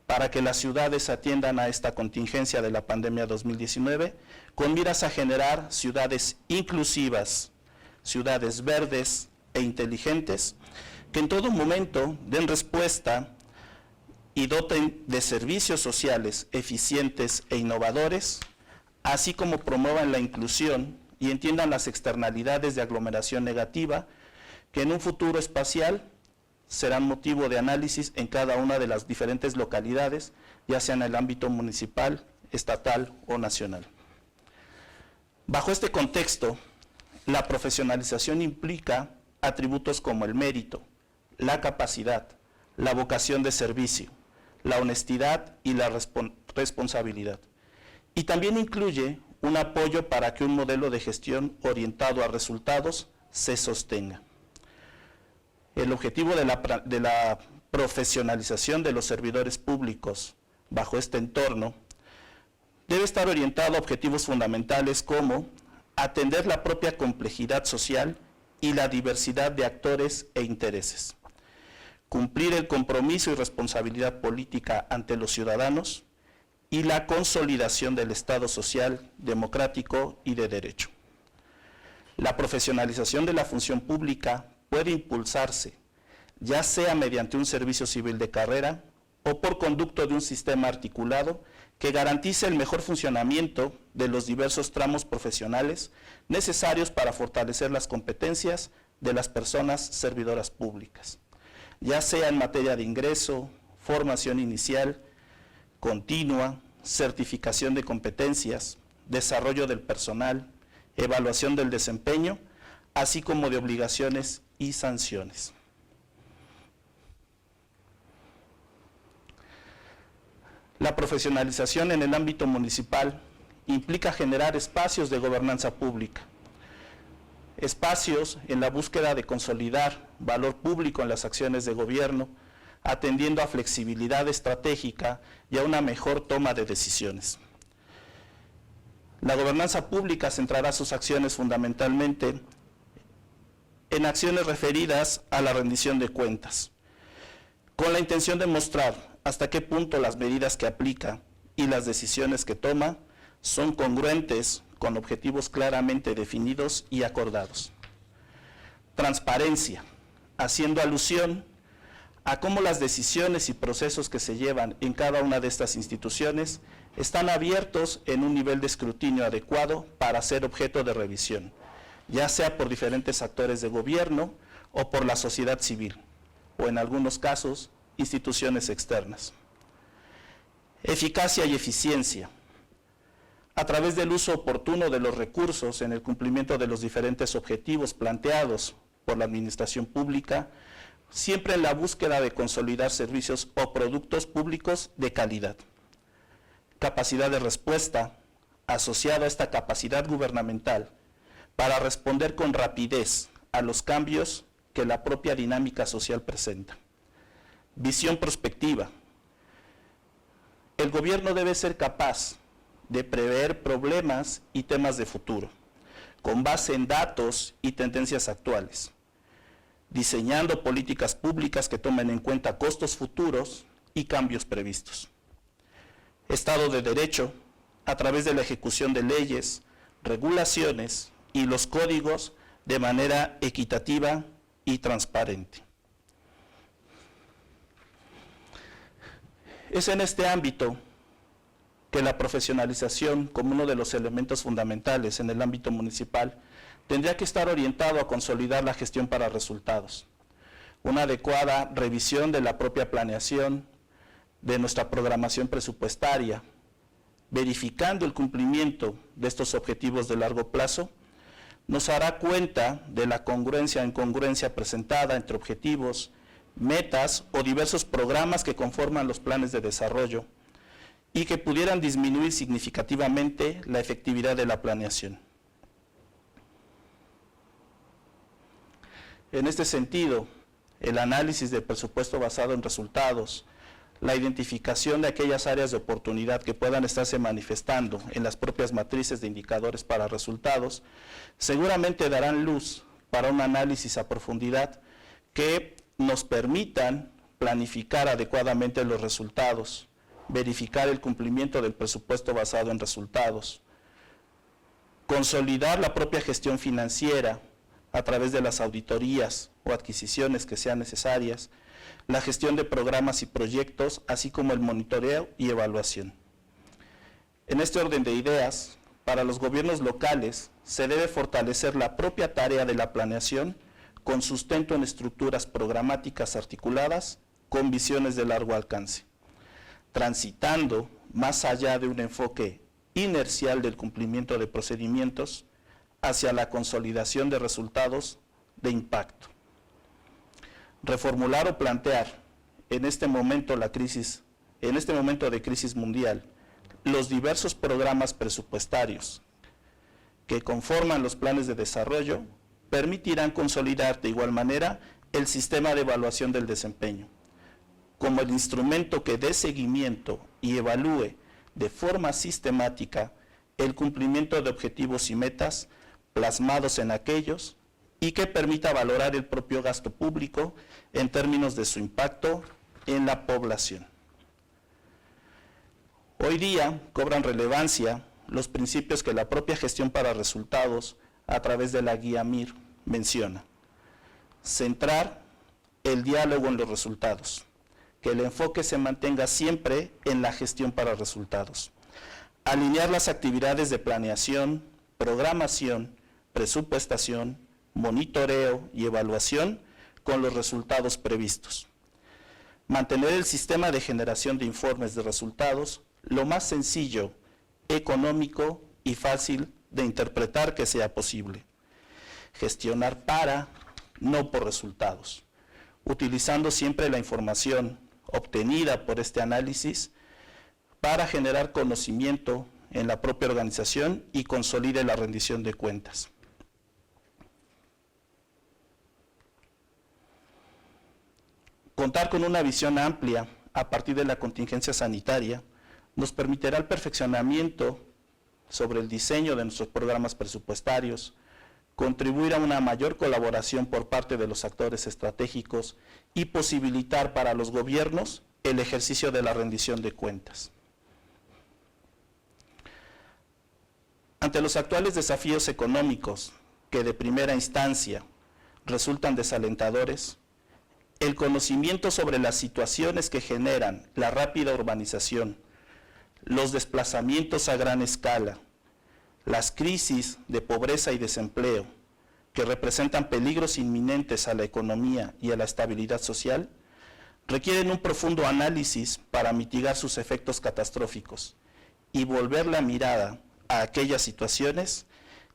para que las ciudades atiendan a esta contingencia de la pandemia 2019, con miras a generar ciudades inclusivas, ciudades verdes e inteligentes, que en todo momento den respuesta y doten de servicios sociales eficientes e innovadores, así como promuevan la inclusión y entiendan las externalidades de aglomeración negativa, que en un futuro espacial serán motivo de análisis en cada una de las diferentes localidades, ya sea en el ámbito municipal, estatal o nacional. Bajo este contexto, la profesionalización implica atributos como el mérito, la capacidad, la vocación de servicio, la honestidad y la responsabilidad. Y también incluye un apoyo para que un modelo de gestión orientado a resultados se sostenga. El objetivo de la profesionalización de los servidores públicos bajo este entorno debe estar orientado a objetivos fundamentales como atender la propia complejidad social y la diversidad de actores e intereses, cumplir el compromiso y responsabilidad política ante los ciudadanos y la consolidación del Estado social, democrático y de derecho. La profesionalización de la función pública puede impulsarse, ya sea mediante un servicio civil de carrera o por conducto de un sistema articulado que garantice el mejor funcionamiento de los diversos tramos profesionales necesarios para fortalecer las competencias de las personas servidoras públicas, ya sea en materia de ingreso, formación inicial, continua, certificación de competencias, desarrollo del personal, evaluación del desempeño, así como de obligaciones y sanciones. La profesionalización en el ámbito municipal implica generar espacios de gobernanza pública, espacios en la búsqueda de consolidar valor público en las acciones de gobierno, atendiendo a flexibilidad estratégica y a una mejor toma de decisiones. La gobernanza pública centrará sus acciones fundamentalmente en acciones referidas a la rendición de cuentas, con la intención de mostrar hasta qué punto las medidas que aplica y las decisiones que toma son congruentes con objetivos claramente definidos y acordados. Transparencia, haciendo alusión a cómo las decisiones y procesos que se llevan en cada una de estas instituciones están abiertos en un nivel de escrutinio adecuado para ser objeto de revisión, ya sea por diferentes actores de gobierno o por la sociedad civil, o en algunos casos, instituciones externas. Eficacia y eficiencia, a través del uso oportuno de los recursos en el cumplimiento de los diferentes objetivos planteados por la administración pública, siempre en la búsqueda de consolidar servicios o productos públicos de calidad. Capacidad de respuesta, asociado a esta capacidad gubernamental para responder con rapidez a los cambios que la propia dinámica social presenta. Visión prospectiva. El gobierno debe ser capaz de prever problemas y temas de futuro, con base en datos y tendencias actuales, diseñando políticas públicas que tomen en cuenta costos futuros y cambios previstos. Estado de Derecho, a través de la ejecución de leyes, regulaciones y los códigos de manera equitativa y transparente. Es en este ámbito que la profesionalización, como uno de los elementos fundamentales en el ámbito municipal, tendría que estar orientado a consolidar la gestión para resultados. Una adecuada revisión de la propia planeación, de nuestra programación presupuestaria, verificando el cumplimiento de estos objetivos de largo plazo, nos hará cuenta de la congruencia e incongruencia presentada entre objetivos, metas o diversos programas que conforman los planes de desarrollo y que pudieran disminuir significativamente la efectividad de la planeación. En este sentido, el análisis del presupuesto basado en resultados, la identificación de aquellas áreas de oportunidad que puedan estarse manifestando en las propias matrices de indicadores para resultados, seguramente darán luz para un análisis a profundidad que nos permitan planificar adecuadamente los resultados, verificar el cumplimiento del presupuesto basado en resultados, consolidar la propia gestión financiera a través de las auditorías o adquisiciones que sean necesarias, la gestión de programas y proyectos, así como el monitoreo y evaluación. En este orden de ideas, para los gobiernos locales se debe fortalecer la propia tarea de la planeación con sustento en estructuras programáticas articuladas con visiones de largo alcance, transitando más allá de un enfoque inercial del cumplimiento de procedimientos hacia la consolidación de resultados de impacto. Reformular o plantear en este momento de crisis mundial, los diversos programas presupuestarios que conforman los planes de desarrollo permitirán consolidar de igual manera el sistema de evaluación del desempeño, como el instrumento que dé seguimiento y evalúe de forma sistemática el cumplimiento de objetivos y metas plasmados en aquellos y que permita valorar el propio gasto público en términos de su impacto en la población. Hoy día cobran relevancia los principios que la propia gestión para resultados a través de la guía MIR menciona. Centrar el diálogo en los resultados, que el enfoque se mantenga siempre en la gestión para resultados. Alinear las actividades de planeación, programación, presupuestación, monitoreo y evaluación con los resultados previstos. Mantener el sistema de generación de informes de resultados lo más sencillo, económico y fácil de interpretar que sea posible. Gestionar para, no por resultados, utilizando siempre la información obtenida por este análisis para generar conocimiento en la propia organización y consolide la rendición de cuentas. Contar con una visión amplia a partir de la contingencia sanitaria nos permitirá el perfeccionamiento sobre el diseño de nuestros programas presupuestarios, contribuir a una mayor colaboración por parte de los actores estratégicos y posibilitar para los gobiernos el ejercicio de la rendición de cuentas. Ante los actuales desafíos económicos que de primera instancia resultan desalentadores, el conocimiento sobre las situaciones que generan la rápida urbanización, los desplazamientos a gran escala, las crisis de pobreza y desempleo, que representan peligros inminentes a la economía y a la estabilidad social, requieren un profundo análisis para mitigar sus efectos catastróficos y volver la mirada a aquellas situaciones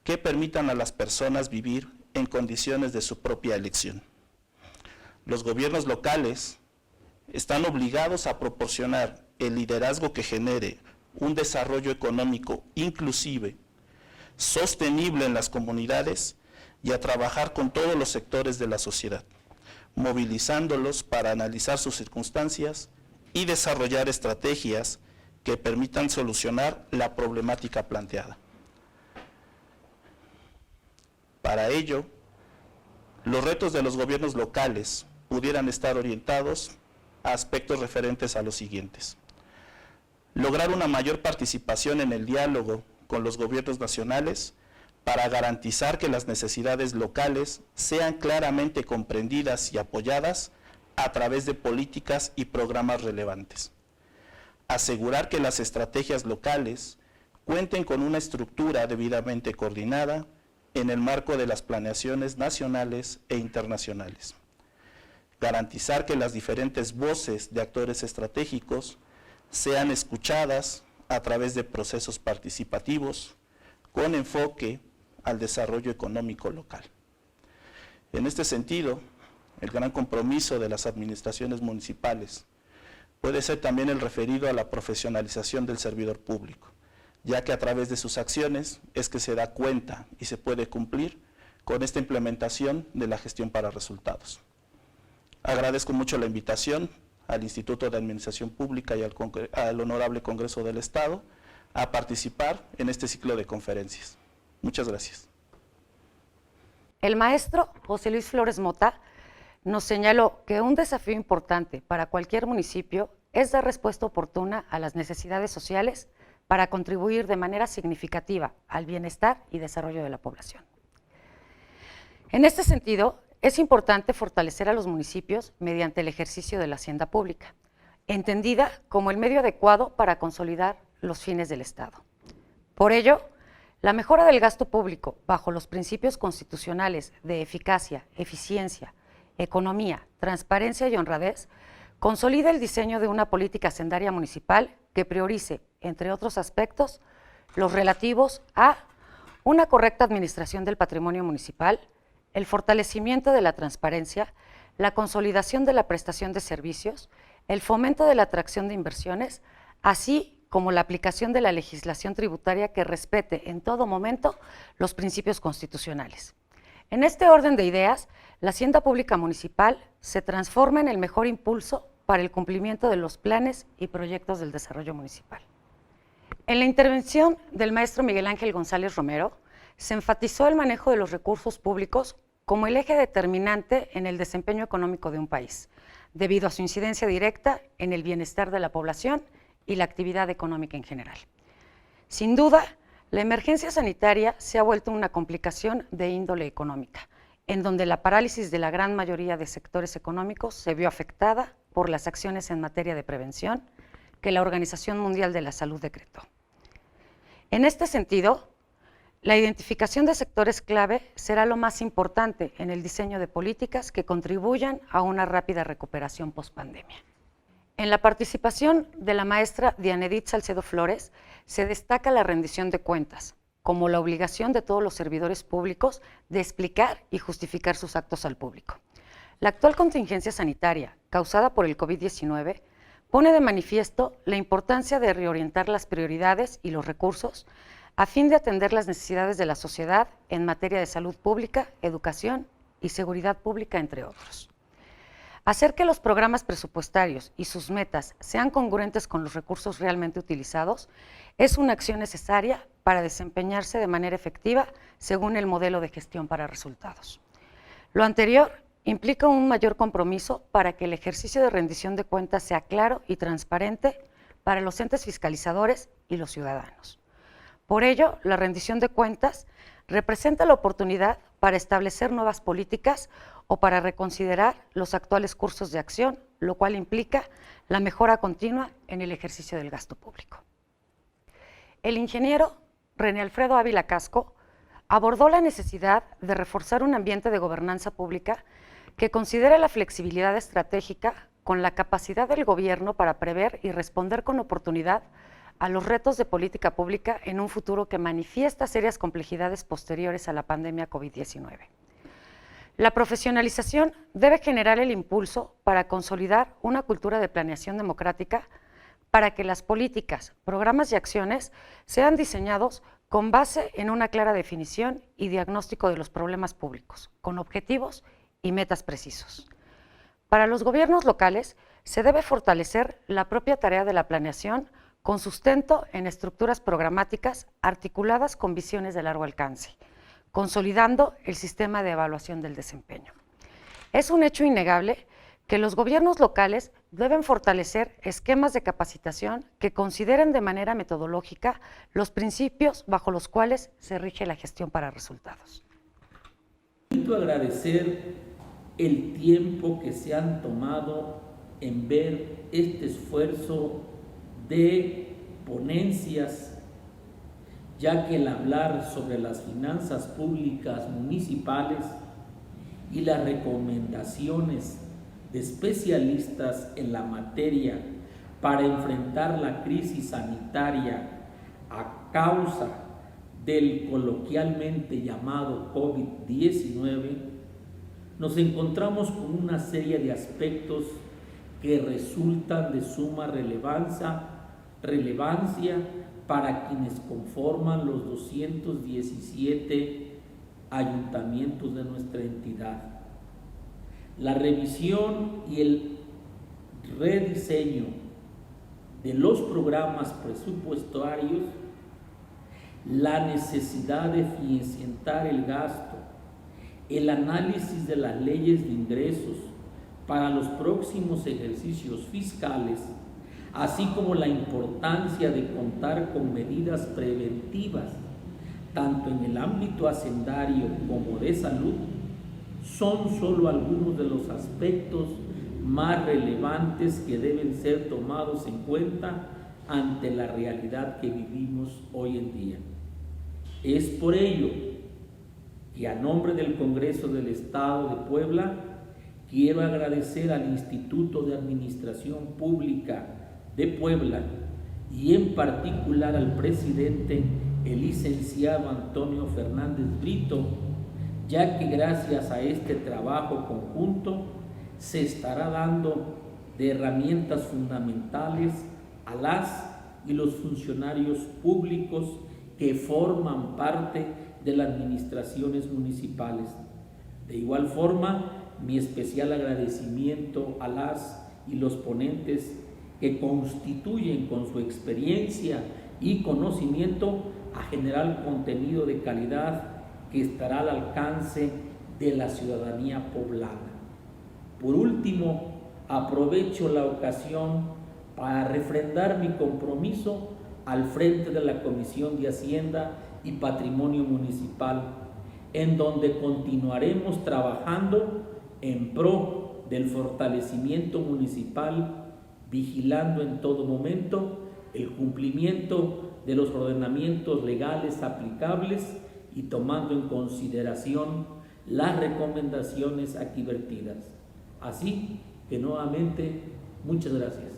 que permitan a las personas vivir en condiciones de su propia elección. Los gobiernos locales están obligados a proporcionar el liderazgo que genere un desarrollo económico inclusive, sostenible en las comunidades y a trabajar con todos los sectores de la sociedad, movilizándolos para analizar sus circunstancias y desarrollar estrategias que permitan solucionar la problemática planteada. Para ello, los retos de los gobiernos locales pudieran estar orientados a aspectos referentes a los siguientes: lograr una mayor participación en el diálogo con los gobiernos nacionales para garantizar que las necesidades locales sean claramente comprendidas y apoyadas a través de políticas y programas relevantes. Asegurar que las estrategias locales cuenten con una estructura debidamente coordinada en el marco de las planeaciones nacionales e internacionales. Garantizar que las diferentes voces de actores estratégicos sean escuchadas a través de procesos participativos con enfoque al desarrollo económico local. En este sentido, el gran compromiso de las administraciones municipales puede ser también el referido a la profesionalización del servidor público, ya que a través de sus acciones es que se da cuenta y se puede cumplir con esta implementación de la gestión para resultados. Agradezco mucho la invitación al Instituto de Administración Pública y al Honorable Congreso del Estado a participar en este ciclo de conferencias. Muchas gracias. El maestro José Luis Flores Mota nos señaló que un desafío importante para cualquier municipio es dar respuesta oportuna a las necesidades sociales para contribuir de manera significativa al bienestar y desarrollo de la población. En este sentido, es importante fortalecer a los municipios mediante el ejercicio de la hacienda pública, entendida como el medio adecuado para consolidar los fines del Estado. Por ello, la mejora del gasto público bajo los principios constitucionales de eficacia, eficiencia, economía, transparencia y honradez consolida el diseño de una política hacendaria municipal que priorice, entre otros aspectos, los relativos a una correcta administración del patrimonio municipal, el fortalecimiento de la transparencia, la consolidación de la prestación de servicios, el fomento de la atracción de inversiones, así como la aplicación de la legislación tributaria que respete en todo momento los principios constitucionales. En este orden de ideas, la hacienda pública municipal se transforma en el mejor impulso para el cumplimiento de los planes y proyectos del desarrollo municipal. En la intervención del maestro Miguel Ángel González Romero, se enfatizó el manejo de los recursos públicos como el eje determinante en el desempeño económico de un país, debido a su incidencia directa en el bienestar de la población y la actividad económica en general. Sin duda, la emergencia sanitaria se ha vuelto una complicación de índole económica, en donde la parálisis de la gran mayoría de sectores económicos se vio afectada por las acciones en materia de prevención que la Organización Mundial de la Salud decretó. En este sentido, la identificación de sectores clave será lo más importante en el diseño de políticas que contribuyan a una rápida recuperación pospandemia. En la participación de la maestra Diana Edith Salcedo Flores se destaca la rendición de cuentas, como la obligación de todos los servidores públicos de explicar y justificar sus actos al público. La actual contingencia sanitaria, causada por el COVID-19, pone de manifiesto la importancia de reorientar las prioridades y los recursos a fin de atender las necesidades de la sociedad en materia de salud pública, educación y seguridad pública, entre otros. Hacer que los programas presupuestarios y sus metas sean congruentes con los recursos realmente utilizados es una acción necesaria para desempeñarse de manera efectiva según el modelo de gestión para resultados. Lo anterior implica un mayor compromiso para que el ejercicio de rendición de cuentas sea claro y transparente para los entes fiscalizadores y los ciudadanos. Por ello, la rendición de cuentas representa la oportunidad para establecer nuevas políticas o para reconsiderar los actuales cursos de acción, lo cual implica la mejora continua en el ejercicio del gasto público. El ingeniero René Alfredo Ávila Casco abordó la necesidad de reforzar un ambiente de gobernanza pública que considere la flexibilidad estratégica con la capacidad del gobierno para prever y responder con oportunidad a los retos de política pública en un futuro que manifiesta serias complejidades posteriores a la pandemia COVID-19. La profesionalización debe generar el impulso para consolidar una cultura de planeación democrática para que las políticas, programas y acciones sean diseñados con base en una clara definición y diagnóstico de los problemas públicos, con objetivos y metas precisos. Para los gobiernos locales, se debe fortalecer la propia tarea de la planeación con sustento en estructuras programáticas articuladas con visiones de largo alcance, consolidando el sistema de evaluación del desempeño. Es un hecho innegable que los gobiernos locales deben fortalecer esquemas de capacitación que consideren de manera metodológica los principios bajo los cuales se rige la gestión para resultados. Quiero agradecer el tiempo que se han tomado en ver este esfuerzo de ponencias, ya que el hablar sobre las finanzas públicas municipales y las recomendaciones de especialistas en la materia para enfrentar la crisis sanitaria a causa del coloquialmente llamado COVID-19, nos encontramos con una serie de aspectos que resultan de suma relevancia para quienes conforman los 217 ayuntamientos de nuestra entidad. La revisión y el rediseño de los programas presupuestarios, la necesidad de eficientar el gasto, el análisis de las leyes de ingresos para los próximos ejercicios fiscales, así como la importancia de contar con medidas preventivas, tanto en el ámbito hacendario como de salud, son solo algunos de los aspectos más relevantes que deben ser tomados en cuenta ante la realidad que vivimos hoy en día. Es por ello que a nombre del Congreso del Estado de Puebla quiero agradecer al Instituto de Administración Pública de Puebla y en particular al presidente, el licenciado Antonio Fernández Brito, ya que gracias a este trabajo conjunto se estará dando de herramientas fundamentales a las y los funcionarios públicos que forman parte de las administraciones municipales. De igual forma, mi especial agradecimiento a las y los ponentes que constituyen con su experiencia y conocimiento a generar contenido de calidad que estará al alcance de la ciudadanía poblana. Por último, aprovecho la ocasión para refrendar mi compromiso al frente de la Comisión de Hacienda y Patrimonio Municipal, en donde continuaremos trabajando en pro del fortalecimiento municipal, vigilando en todo momento el cumplimiento de los ordenamientos legales aplicables y tomando en consideración las recomendaciones aquí vertidas. Así que nuevamente, muchas gracias.